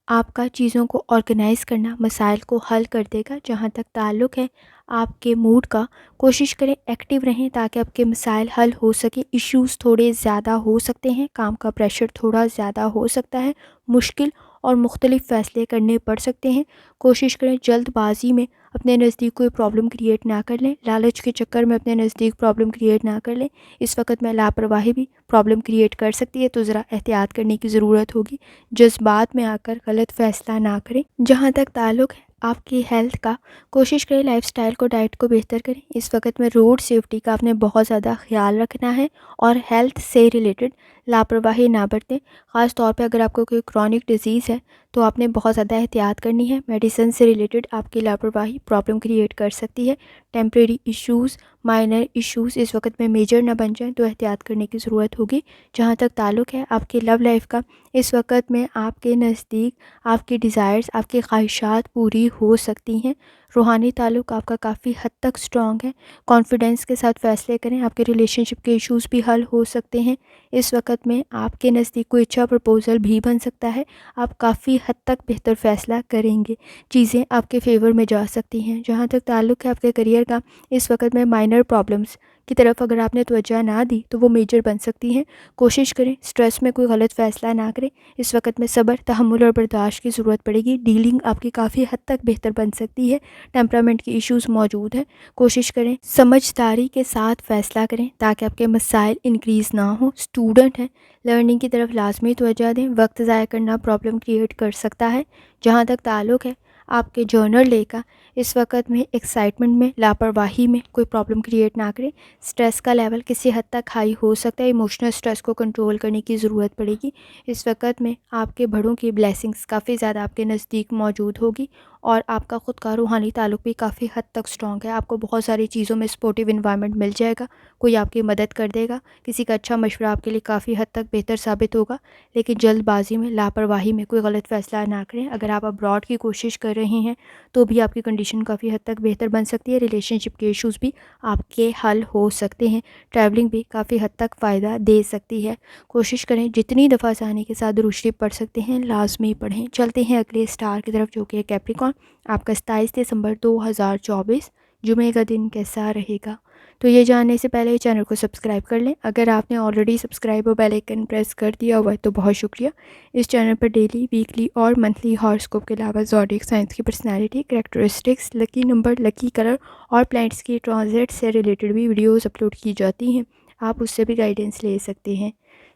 آپ کا چیزوں کو آرگنائز کرنا مسائل کو حل کر دے گا. جہاں تک تعلق ہے آپ کے موڈ کا، کوشش کریں ایکٹیو رہیں تاکہ آپ کے مسائل حل ہو سکے. ایشوز تھوڑے زیادہ ہو سکتے ہیں، کام کا پریشر تھوڑا زیادہ ہو سکتا ہے، مشکل اور مختلف فیصلے کرنے پڑ سکتے ہیں. کوشش کریں جلد بازی میں اپنے نزدیک کوئی پرابلم کریٹ نہ کر لیں. لالچ کے چکر میں اپنے نزدیک پرابلم کریٹ نہ کر لیں. اس وقت میں لاپرواہی بھی پرابلم کریٹ کر سکتی ہے، تو ذرا احتیاط کرنے کی ضرورت ہوگی. جذبات میں آ کر غلط فیصلہ نہ کریں. جہاں تک تعلق ہے آپ کی ہیلتھ کا، کوشش کریں لائف سٹائل کو، ڈائٹ کو بہتر کریں. اس وقت میں روڈ سیفٹی کا آپ نے بہت زیادہ خیال رکھنا ہے اور ہیلتھ سے ریلیٹڈ لاپرواہی نہ برتیں. خاص طور پہ اگر آپ کو کوئی کرونک ڈیزیز ہے تو آپ نے بہت زیادہ احتیاط کرنی ہے. میڈیسن سے ریلیٹڈ آپ کی لاپرواہی پرابلم کریٹ کر سکتی ہے. ٹیمپریری ایشوز، مائنر ایشوز اس وقت میں میجر نہ بن جائیں تو احتیاط کرنے کی ضرورت ہوگی. جہاں تک تعلق ہے آپ کی لو لائف کا، اس وقت میں آپ کے نزدیک آپ کی ڈیزائرز، آپ کی خواہشات پوری ہو سکتی ہیں. روحانی تعلق آپ کا کافی حد تک سٹرونگ ہے. کانفیڈنس کے ساتھ فیصلے کریں. آپ کے ریلیشن شپ کے ایشوز بھی حل ہو سکتے ہیں. اس وقت میں آپ کے نزدیک کوئی اچھا پرپوزل بھی بن سکتا ہے. آپ کافی حد تک بہتر فیصلہ کریں گے. چیزیں آپ کے فیور میں جا سکتی ہیں. جہاں تک تعلق ہے آپ کے کریئر کا، اس وقت میں مائنر پرابلمس کی طرف اگر آپ نے توجہ نہ دی تو وہ میجر بن سکتی ہیں. کوشش کریں سٹریس میں کوئی غلط فیصلہ نہ کریں. اس وقت میں صبر، تحمل اور برداشت کی ضرورت پڑے گی. ڈیلنگ آپ کی کافی حد تک بہتر بن سکتی ہے. ٹیمپرامنٹ کی ایشوز موجود ہیں. کوشش کریں سمجھداری کے ساتھ فیصلہ کریں تاکہ آپ کے مسائل انکریز نہ ہوں. اسٹوڈنٹ ہیں، لرننگ کی طرف لازمی توجہ دیں. وقت ضائع کرنا پرابلم کریٹ کر سکتا ہے. جہاں تک تعلق ہے آپ کے جرنل لے کا، اس وقت میں ایکسائٹمنٹ میں، لاپرواہی میں کوئی پرابلم کریٹ نہ کریں. سٹریس کا لیول کسی حد تک ہائی ہو سکتا ہے. ایموشنل سٹریس کو کنٹرول کرنے کی ضرورت پڑے گی. اس وقت میں آپ کے بڑوں کی بلیسنگز کافی زیادہ آپ کے نزدیک موجود ہوگی، اور آپ کا خود کا روحانی تعلق بھی کافی حد تک سٹرونگ ہے. آپ کو بہت ساری چیزوں میں سپورٹیو انوائرمنٹ مل جائے گا. کوئی آپ کی مدد کر دے گا. کسی کا اچھا مشورہ آپ کے لیے کافی حد تک بہتر ثابت ہوگا. لیکن جلد بازی میں، لاپرواہی میں کوئی غلط فیصلہ نہ کریں. اگر آپ ابراڈ کی کوشش کر رہے ہیں تو بھی آپ کی کنڈیشن کافی حد تک بہتر بن سکتی ہے. ریلیشن شپ کے ایشوز بھی آپ کے حل ہو سکتے ہیں. ٹریولنگ بھی کافی حد تک فائدہ دے سکتی ہے. کوشش کریں جتنی دفعہ آسانی کے ساتھ روشنی پڑھ سکتے ہیں لازمی پڑھیں. چلتے ہیں اگلے اسٹار کی طرف جو کہ کیپریکارن. آپ کا 27 دسمبر 2024 جمعے کا دن کیسا رہے گا؟ تو یہ جاننے سے پہلے چینل کو سبسکرائب کر لیں. اگر آپ نے آلریڈی سبسکرائب اور بیل آئیکن پریس کر دیا ہوا ہے تو بہت شکریہ. اس چینل پر ڈیلی، ویکلی اور منتھلی ہاراسکوپ کے علاوہ زوڈیک سائنس کی personality, characteristics, lucky number, lucky colour اور پلانٹس کی ٹرانزٹ سے ریلیٹڈ بھی ویڈیوز اپلوڈ کی جاتی ہیں. آپ اس سے بھی گائیڈنس لے سکتے ہیں.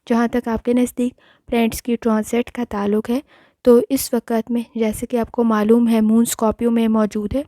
جہاں تک آپ کے نزدیک پلانٹس کی ٹرانزٹ کا تعلق ہے تو اس وقت میں جیسے کہ آپ کو معلوم ہے مون اسکارپیو میں موجود ہے.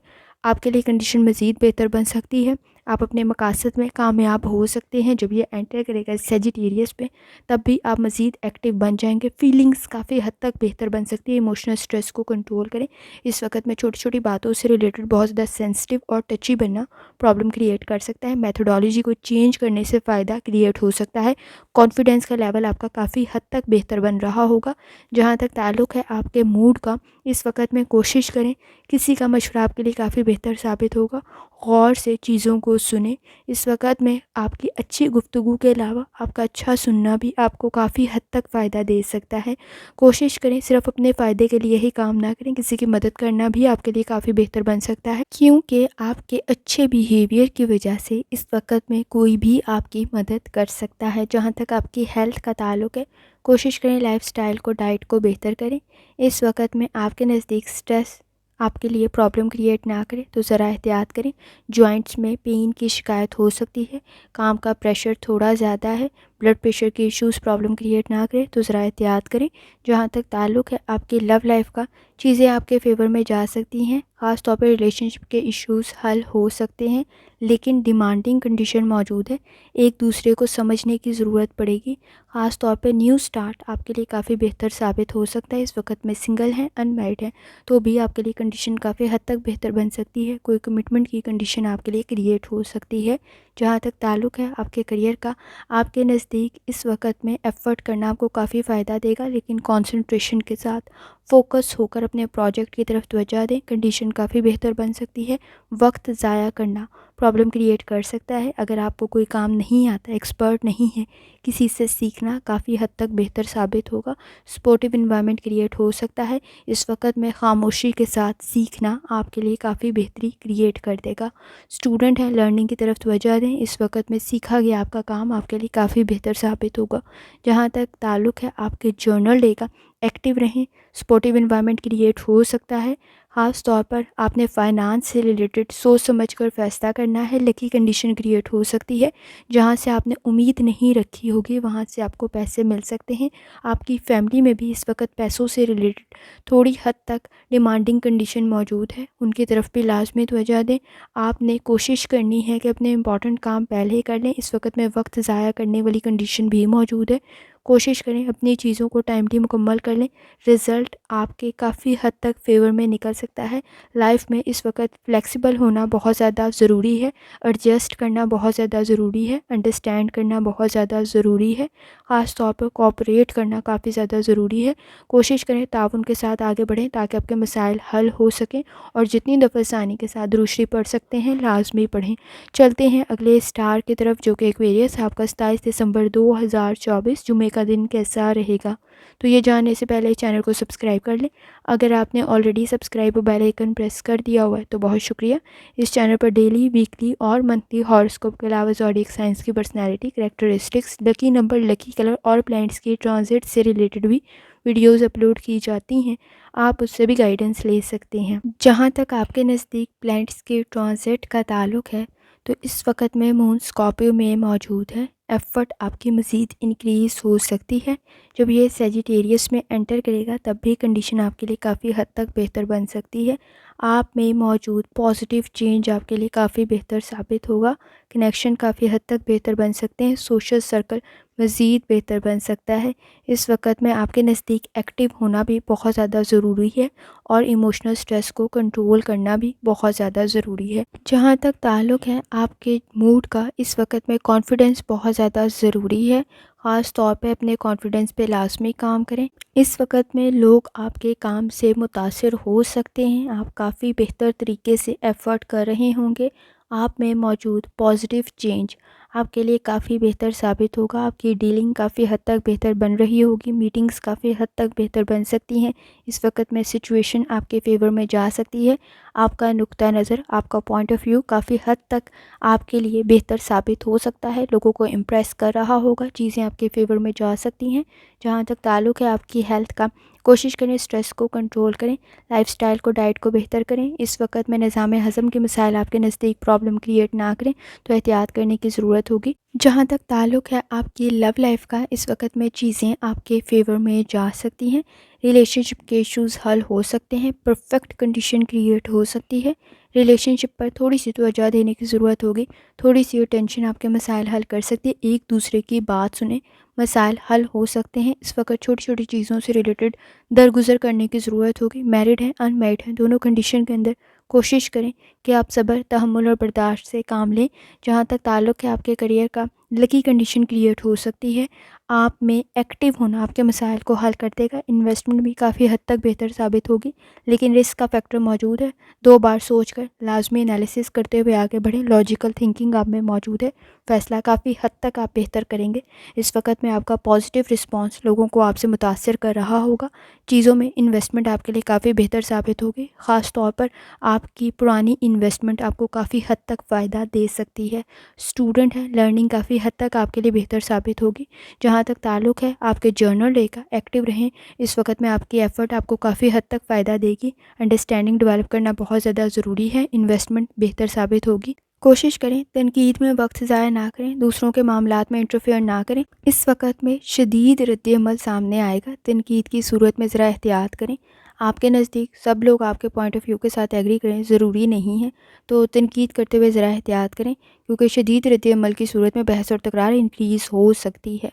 آپ کے لیے کنڈیشن مزید بہتر بن سکتی ہے. آپ اپنے مقاصد میں کامیاب ہو سکتے ہیں۔ جب یہ انٹر کرے گا سیجیٹیریس پہ تب بھی آپ مزید ایکٹیو بن جائیں گے۔ فیلنگز کافی حد تک بہتر بن سکتی ہے۔ ایموشنل سٹریس کو کنٹرول کریں۔ اس وقت میں چھوٹی چھوٹی باتوں سے ریلیٹڈ بہت زیادہ سینسٹیو اور ٹچی بننا پرابلم کریٹ کر سکتا ہے۔ میتھڈالوجی کو چینج کرنے سے فائدہ کریٹ ہو سکتا ہے۔ کانفیڈنس کا لیول آپ کا کافی حد تک بہتر بن رہا ہوگا۔ جہاں تک تعلق ہے آپ کے موڈ کا، اس وقت میں کوشش کریں کسی کا مشورہ آپ کے لیے کافی بہتر ثابت ہوگا۔ غور سے چیزوں کو سنیں۔ اس وقت میں آپ کی اچھی گفتگو کے علاوہ آپ کا اچھا سننا بھی آپ کو کافی حد تک فائدہ دے سکتا ہے۔ کوشش کریں صرف اپنے فائدے کے لیے ہی کام نہ کریں، کسی کی مدد کرنا بھی آپ کے لیے کافی بہتر بن سکتا ہے، کیونکہ آپ کے اچھے بیہیویئر کی وجہ سے اس وقت میں کوئی بھی آپ کی مدد کر سکتا ہے۔ جہاں تک آپ کی ہیلتھ کا تعلق ہے، کوشش کریں لائف سٹائل کو، ڈائٹ کو بہتر کریں۔ اس وقت میں آپ کے نزدیک سٹریس آپ کے لیے پرابلم کریٹ نہ کرے تو ذرا احتیاط کریں۔ جوائنٹس میں پین کی شکایت ہو سکتی ہے، کام کا پریشر تھوڑا زیادہ ہے، بلڈ پریشر کی ایشوز پرابلم کریٹ نہ کرے تو ذرا احتیاط کریں۔ جہاں تک تعلق ہے آپ کی لو لائف کا، چیزیں آپ کے فیور میں جا سکتی ہیں، خاص طور پر ریلیشن شپ کے ایشوز حل ہو سکتے ہیں، لیکن ڈیمانڈنگ کنڈیشن موجود ہے، ایک دوسرے کو سمجھنے کی ضرورت پڑے گی۔ خاص طور پہ نیو سٹارٹ آپ کے لیے کافی بہتر ثابت ہو سکتا ہے۔ اس وقت میں سنگل ہیں، ان میرڈ ہیں، تو بھی آپ کے لیے کنڈیشن کافی حد تک بہتر بن سکتی ہے۔ کوئی کمٹمنٹ کی کنڈیشن آپ کے لیے کریٹ ہو سکتی ہے۔ جہاں تک تعلق ہے آپ کے کریئر کا، آپ کے نزدیک اس وقت میں ایفرٹ کرنا آپ کو کافی فائدہ دے گا، لیکن کانسنٹریشن کے ساتھ فوکس ہو کر اپنے پروجیکٹ کی طرف توجہ دیں، کنڈیشن کافی بہتر بن سکتی ہے۔ وقت ضائع کرنا پرابلم کریٹ کر سکتا ہے۔ اگر آپ کو کوئی کام نہیں آتا، ایکسپرٹ نہیں ہے، کسی سے سیکھنا کافی حد تک بہتر ثابت ہوگا۔ سپورٹیو انوائرمنٹ کریٹ ہو سکتا ہے۔ اس وقت میں خاموشی کے ساتھ سیکھنا آپ کے لیے کافی بہتری کریٹ کر دے گا۔ اسٹوڈنٹ ہیں، لرننگ کی طرف توجہ دیں۔ اس وقت میں سیکھا گیا آپ کا کام آپ کے لیے کافی بہتر ثابت ہوگا۔ جہاں تک تعلق ہے آپ کے جرنل ڈے کا، ایکٹیو رہیں، سپورٹیو انوائرمنٹ کریٹ ہو سکتا ہے۔ خاص طور پر آپ نے فائنانس سے ریلیٹڈ سوچ سمجھ کر فیصلہ کرنا ہے۔ لکی کنڈیشن کریٹ ہو سکتی ہے، جہاں سے آپ نے امید نہیں رکھی ہوگی وہاں سے آپ کو پیسے مل سکتے ہیں۔ آپ کی فیملی میں بھی اس وقت پیسوں سے ریلیٹڈ تھوڑی حد تک ڈیمانڈنگ کنڈیشن موجود ہے، ان کی طرف بھی لازمی توجہ دیں۔ آپ نے کوشش کرنی ہے کہ اپنے امپورٹنٹ کام پہلے ہی کر لیں۔ اس وقت میں وقت ضائع کرنے والی کنڈیشن بھی موجود ہے، کوشش کریں اپنی چیزوں کو ٹائملی مکمل کر لیں۔ رزلٹ آپ کے کافی حد تک فیور میں نکل سکتا ہے۔ لائف میں اس وقت فلیکسیبل ہونا بہت زیادہ ضروری ہے، ایڈجسٹ کرنا بہت زیادہ ضروری ہے، انڈرسٹینڈ کرنا بہت زیادہ ضروری ہے، خاص طور پر کوآپریٹ کرنا کافی زیادہ ضروری ہے۔ کوشش کریں تعاون کے ساتھ آگے بڑھیں تاکہ آپ کے مسائل حل ہو سکیں، اور جتنی دفعہ ثانی کے ساتھ درود شریف پڑھ سکتے ہیں لازمی پڑھیں۔ چلتے ہیں اگلے اسٹار کی طرف، جو کہ ایکویریس آپ کا 27 دسمبر 2024 جمعے کا دن کیسا رہے گا۔ تو یہ جاننے سے پہلے چینل کو سبسکرائب کر لیں۔ اگر آپ نے already subscribe bell icon press کر دیا ہوا ہے تو بہت شکریہ۔ اس چینل پر ڈیلی، ویکلی اور منتھلی ہاروسکوپ کے علاوہ زوڈیک سائنس کی personality, characteristics, lucky number, lucky colour اور پلانٹس کی ٹرانزٹ سے ریلیٹڈ بھی ویڈیوز اپلوڈ کی جاتی ہیں، آپ اس سے بھی گائیڈنس لے سکتے ہیں۔ جہاں تک آپ کے نزدیک پلانٹس کے ٹرانزٹ کا تعلق ہے تو اس وقت میں مون اسکارپیو میں موجود ہے، ایفرٹ آپ کی مزید انکریز ہو سکتی ہے۔ جب یہ سیجیٹیریس میں انٹر کرے گا تب بھی کنڈیشن آپ کے لیے کافی حد تک بہتر بن سکتی ہے۔ آپ میں موجود پازیٹیو چینج آپ کے لیے کافی بہتر ثابت ہوگا، کنیکشن کافی حد تک بہتر بن سکتے ہیں، سوشل سرکل مزید بہتر بن سکتا ہے۔ اس وقت میں آپ کے نزدیک ایکٹیو ہونا بھی بہت زیادہ ضروری ہے، اور ایموشنل سٹریس کو کنٹرول کرنا بھی بہت زیادہ ضروری ہے۔ جہاں تک تعلق ہے آپ کے موڈ کا، اس وقت میں کانفیڈنس بہت زیادہ ضروری ہے، خاص طور پہ اپنے کانفیڈنس پہ لازمی کام کریں۔ اس وقت میں لوگ آپ کے کام سے متاثر ہو سکتے ہیں، آپ کافی بہتر طریقے سے ایفرٹ کر رہے ہوں گے، آپ میں موجود پازیٹیو چینج آپ کے لیے کافی بہتر ثابت ہوگا، آپ کی ڈیلنگ کافی حد تک بہتر بن رہی ہوگی، میٹنگز کافی حد تک بہتر بن سکتی ہیں۔ اس وقت میں سچویشن آپ کے فیور میں جا سکتی ہے، آپ کا نقطہ نظر، آپ کا پوائنٹ آف ویو کافی حد تک آپ کے لیے بہتر ثابت ہو سکتا ہے، لوگوں کو امپریس کر رہا ہوگا، چیزیں آپ کے فیور میں جا سکتی ہیں۔ جہاں تک تعلق ہے آپ کی ہیلتھ کا، کوشش کریں اسٹریس کو کنٹرول کریں، لائف سٹائل کو، ڈائٹ کو بہتر کریں۔ اس وقت میں نظام ہضم کے مسائل آپ کے نزدیک پرابلم کریٹ نہ کریں تو احتیاط کرنے کی ضرورت ہوگی۔ جہاں تک تعلق ہے آپ کی لو لائف کا، اس وقت میں چیزیں آپ کے فیور میں جا سکتی ہیں، ریلیشن شپ کے ایشوز حل ہو سکتے ہیں، پرفیکٹ کنڈیشن کریٹ ہو سکتی ہے، ریلیشن شپ پر تھوڑی سی توجہ دینے کی ضرورت ہوگی، تھوڑی سی ٹینشن آپ کے مسائل حل کر سکتی ہے، ایک دوسرے کی بات سنیں، مسائل حل ہو سکتے ہیں۔ اس وقت چھوٹی چھوٹی چیزوں سے ریلیٹڈ درگزر کرنے کی ضرورت ہوگی، میرڈ ہیں ان میرڈ ہیں دونوں کنڈیشن کے اندر کوشش کریں کہ آپ صبر، تحمل اور برداشت سے کام لیں۔ جہاں تک تعلق ہے آپ کے کریئر کا، لکی کنڈیشن کریٹ ہو سکتی ہے، آپ میں ایکٹیو ہونا آپ کے مسائل کو حل کر دے گا، انویسٹمنٹ بھی کافی حد تک بہتر ثابت ہوگی، لیکن رسک کا فیکٹر موجود ہے، 2 بار سوچ کر لازمی انالیسس کرتے ہوئے آگے بڑھیں، لاجیکل تھنکنگ آپ میں موجود ہے، فیصلہ کافی حد تک آپ بہتر کریں گے۔ اس وقت میں آپ کا پازیٹیو رسپانس لوگوں کو آپ سے متاثر کر رہا ہوگا، چیزوں میں انویسٹمنٹ آپ کے لیے کافی بہتر ثابت ہوگی، خاص طور پر آپ کی پرانی انویسٹمنٹ آپ کو کافی حد تک فائدہ دے سکتی ہے۔ اسٹوڈنٹ ہے، لرننگ کافی حد تک آپ کے لیے بہتر ثابت ہوگی۔ جہاں تک تعلق ہے آپ کے جرنل ڈے کا، ایکٹیو رہیں، اس وقت میں آپ کی ایفرٹ آپ کو کافی حد تک فائدہ دے گی، انڈرسٹینڈنگ ڈیولپ کرنا بہت زیادہ ضروری ہے، انویسٹمنٹ بہتر ثابت ہوگی۔ کوشش کریں تنقید میں وقت ضائع نہ کریں، دوسروں کے معاملات میں انٹرفیئر نہ کریں، اس وقت میں شدید رد عمل سامنے آئے گا، تنقید کی صورت میں ذرا احتیاط کریں۔ آپ کے نزدیک سب لوگ آپ کے پوائنٹ آف ویو کے ساتھ ایگری کریں ضروری نہیں ہے، تو تنقید کرتے ہوئے ذرا احتیاط کریں، کیونکہ شدید رد عمل کی صورت میں بحث اور تکرار انکریز ہو سکتی ہے۔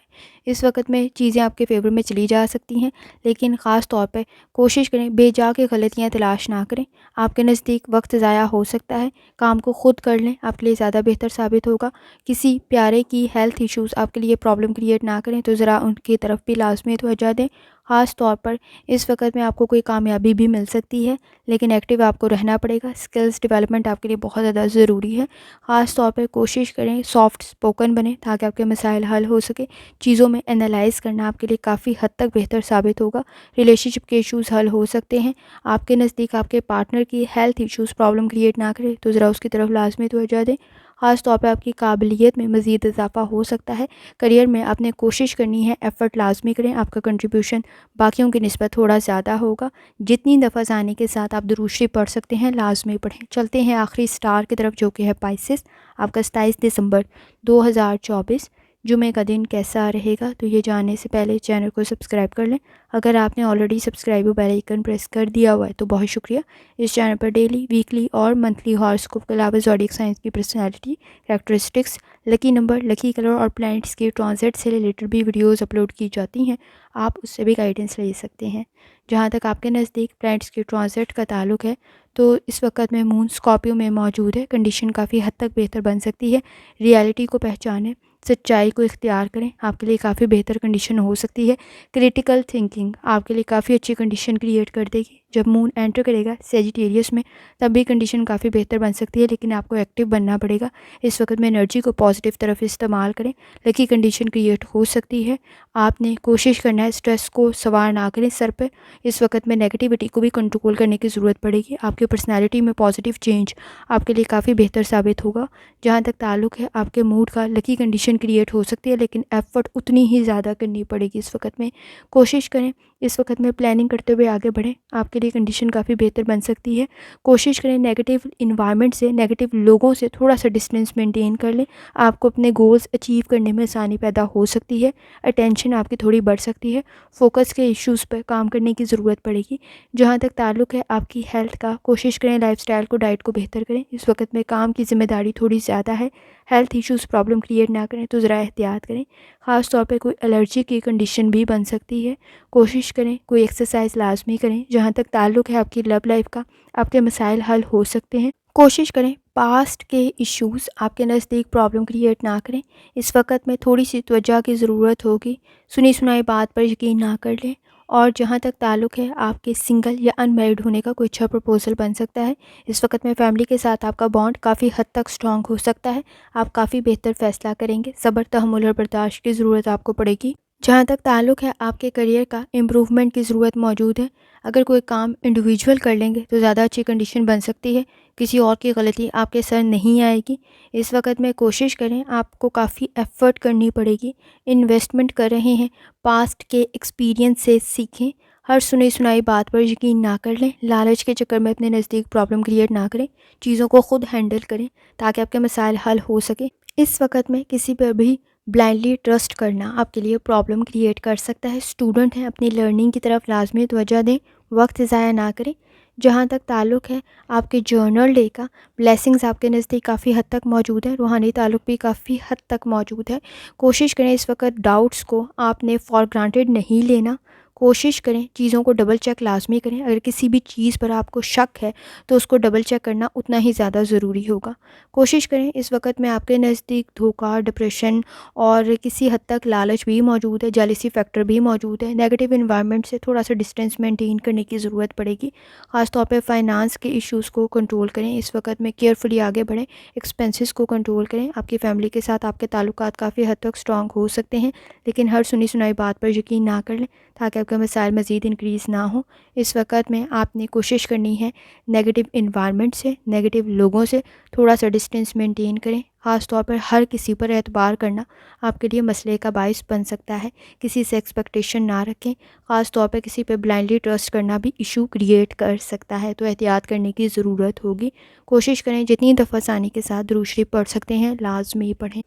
اس وقت میں چیزیں آپ کے فیور میں چلی جا سکتی ہیں، لیکن خاص طور پہ کوشش کریں بے جا کے غلطیاں تلاش نہ کریں۔ آپ کے نزدیک وقت ضائع ہو سکتا ہے، کام کو خود کر لیں، آپ کے لیے زیادہ بہتر ثابت ہوگا۔ کسی پیارے کی ہیلتھ ایشوز آپ کے لیے پرابلم کریٹ نہ کریں، تو ذرا ان کی طرف بھی لازمی توجہ دیں۔ خاص طور پر اس وقت میں آپ کو کوئی کامیابی بھی مل سکتی ہے، لیکن ایکٹیو آپ کو رہنا پڑے گا، سکلز ڈیولپمنٹ آپ کے لیے بہت زیادہ ضروری ہے۔ خاص طور پر کوشش کریں سافٹ اسپوکن بنیں تاکہ آپ کے مسائل حل ہو سکے، چیزوں میں انالائز کرنا آپ کے لیے کافی حد تک بہتر ثابت ہوگا، ریلیشن شپ کے ایشوز حل ہو سکتے ہیں۔ آپ کے نزدیک آپ کے پارٹنر کی ہیلتھ ایشوز پرابلم کریٹ نہ کرے، تو ذرا اس کی طرف لازمی توجہ دیں۔ خاص طور پہ آپ کی قابلیت میں مزید اضافہ ہو سکتا ہے، کریئر میں آپ نے کوشش کرنی ہے، ایفرٹ لازمی کریں، آپ کا کنٹریبیوشن باقیوں کی نسبت تھوڑا زیادہ ہوگا۔ جتنی دفعہ آنے کے ساتھ آپ درود شریف پڑھ سکتے ہیں لازمی پڑھیں۔ چلتے ہیں آخری سٹار کی طرف جو کہ ہے پائسس، آپ کا 27 دسمبر 2024 جمعہ کا دن کیسا رہے گا، تو یہ جاننے سے پہلے چینل کو سبسکرائب کر لیں۔ اگر آپ نے already subscribe bell icon press کر دیا ہوا ہے تو بہت شکریہ۔ اس چینل پر ڈیلی، ویکلی اور منتھلی ہاراسکوپ کے علاوہ زوڈیک سائنس کی personality, characteristics, lucky number, lucky colour اور پلانٹس کے ٹرانزٹ سے ریلیٹڈ بھی ویڈیوز اپلوڈ کی جاتی ہیں، آپ اس سے بھی گائیڈنس لے سکتے ہیں۔ جہاں تک آپ کے نزدیک پلانٹس کے ٹرانزٹ کا تعلق ہے، تو اس وقت میں مون اسکارپیو میں موجود ہے، کنڈیشن کافی حد تک بہتر بن سکتی ہے، ریالٹی کو پہچانیں، سچائی کو اختیار کریں، آپ کے لیے کافی بہتر کنڈیشن ہو سکتی ہے۔ کریٹیکل تھنکنگ آپ کے لیے کافی اچھی کنڈیشن کریٹ کر دے گی۔ جب مون انٹر کرے گا سیجیٹیریس میں تب بھی کنڈیشن کافی بہتر بن سکتی ہے، لیکن آپ کو ایکٹیو بننا پڑے گا۔ اس وقت میں انرجی کو پازیٹیو طرف استعمال کریں، لکی کنڈیشن کریٹ ہو سکتی ہے۔ آپ نے کوشش کرنا ہے اسٹریس کو سوار نہ کریں سر پہ، اس وقت میں نیگیٹیوٹی کو بھی کنٹرول کرنے کی ضرورت پڑے گی۔ آپ کی پرسنالٹی میں پازیٹیو چینج آپ کے لیے کافی بہتر ثابت ہوگا۔ جہاں تک تعلق ہے آپ کے موڈ کا، لکی کنڈیشن کریٹ ہو سکتی ہے، لیکن ایفرٹ اتنی ہی زیادہ کرنی پڑے گی۔ اس وقت میں کوشش کریں، اس وقت میں پلاننگ کرتے ہوئے آگے بڑھیں، آپ کے لیے کنڈیشن کافی بہتر بن سکتی ہے۔ کوشش کریں نیگیٹیو انوائرمنٹ سے، نیگیٹیو لوگوں سے تھوڑا سا ڈسٹینس مینٹین کر لیں، آپ کو اپنے گولز اچیو کرنے میں آسانی پیدا ہو سکتی ہے، اٹینشن آپ کی تھوڑی بڑھ سکتی ہے، فوکس کے ایشوز پر کام کرنے کی ضرورت پڑے گی۔ جہاں تک تعلق ہے آپ کی ہیلتھ کا، کوشش کریں لائف سٹائل کو، ڈائٹ کو بہتر کریں، اس وقت میں کام کی ذمہ داری تھوڑی زیادہ ہے، ہیلتھ ایشوز پرابلم کریٹ نہ کریں، تو ذرا احتیاط کریں، خاص طور پہ کوئی الرجی کی کنڈیشن بھی بن سکتی ہے۔ کوشش کریں کوئی ایکسرسائز لازمی کریں۔ جہاں تک تعلق ہے آپ کی لو لائف کا، آپ کے مسائل حل ہو سکتے ہیں۔ کوشش کریں پاسٹ کے ایشوز آپ کے نزدیک پرابلم کریٹ نہ کریں، اس وقت میں تھوڑی سی توجہ کی ضرورت ہوگی، سنی سنائی بات پر یقین نہ کر لیں۔ اور جہاں تک تعلق ہے آپ کے سنگل یا ان میرڈ ہونے کا کوئی اچھا پرپوزل بن سکتا ہے، اس وقت میں فیملی کے ساتھ آپ کا بانڈ کافی حد تک سٹرانگ ہو سکتا ہے، آپ کافی بہتر فیصلہ کریں گے، صبر، تحمل اور برداشت کی ضرورت آپ کو پڑے گی۔ جہاں تک تعلق ہے آپ کے کریئر کا، امپروومنٹ کی ضرورت موجود ہے، اگر کوئی کام انڈیویجول کر لیں گے تو زیادہ اچھی کنڈیشن بن سکتی ہے، کسی اور کی غلطی آپ کے سر نہیں آئے گی۔ اس وقت میں کوشش کریں، آپ کو کافی ایفرٹ کرنی پڑے گی، انویسٹمنٹ کر رہے ہیں، پاسٹ کے ایکسپیرینس سے سیکھیں، ہر سنی سنائی بات پر یقین نہ کر لیں، لالچ کے چکر میں اپنے نزدیک پرابلم کریٹ نہ کریں، چیزوں کو خود ہینڈل کریں تاکہ آپ کے مسائل حل ہو سکے۔ اس وقت میں کسی پر بھی بلائنڈلی ٹرسٹ کرنا آپ کے لیے پرابلم کریٹ کر سکتا ہے۔ اسٹوڈنٹ ہیں، اپنی لرننگ کی طرف لازمی توجہ دیں، وقت ضائع نہ کریں، جہاں تک تعلق ہے آپ کے جرنل ڈے کا، بلیسنگز آپ کے نزدیک کافی حد تک موجود ہے، روحانی تعلق بھی کافی حد تک موجود ہے۔ کوشش کریں اس وقت ڈاؤٹس کو آپ نے فار گرانٹیڈ نہیں لینا، کوشش کریں چیزوں کو ڈبل چیک لازمی کریں۔ اگر کسی بھی چیز پر آپ کو شک ہے تو اس کو ڈبل چیک کرنا اتنا ہی زیادہ ضروری ہوگا۔ کوشش کریں، اس وقت میں آپ کے نزدیک دھوکہ، ڈپریشن اور کسی حد تک لالچ بھی موجود ہے، جیلسی فیکٹر بھی موجود ہے۔ نیگیٹو انوائرمنٹ سے تھوڑا سا ڈسٹینس مینٹین کرنے کی ضرورت پڑے گی، خاص طور پہ فائنانس کے ایشوز کو کنٹرول کریں۔ اس وقت میں کیئرفلی آگے بڑھیں، ایکسپینسز کو کنٹرول کریں۔ آپ کی فیملی کے ساتھ آپ کے تعلقات کافی حد تک اسٹرانگ ہو سکتے ہیں، لیکن ہر سنی سنائی بات پر یقین نہ کر لیں تاکہ آپ کے مسائل مزید انکریز نہ ہوں۔ اس وقت میں آپ نے کوشش کرنی ہے نیگیٹو انوائرمنٹ سے، نیگیٹو لوگوں سے تھوڑا سا ڈسٹینس مینٹین کریں۔ خاص طور پر ہر کسی پر اعتبار کرنا آپ کے لیے مسئلے کا باعث بن سکتا ہے۔ کسی سے ایکسپیکٹیشن نہ رکھیں، خاص طور پہ کسی پہ بلائنڈلی ٹرسٹ کرنا بھی ایشو کریٹ کر سکتا ہے، تو احتیاط کرنے کی ضرورت ہوگی۔ کوشش کریں جتنی دفعہ آسانی کے ساتھ درود شریف پڑھ سکتے ہیں لازمی پڑھیں۔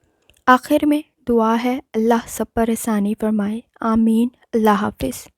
آخر میں دعا ہے، اللہ سب پر آسانی فرمائے، آمین۔ اللہ حافظ۔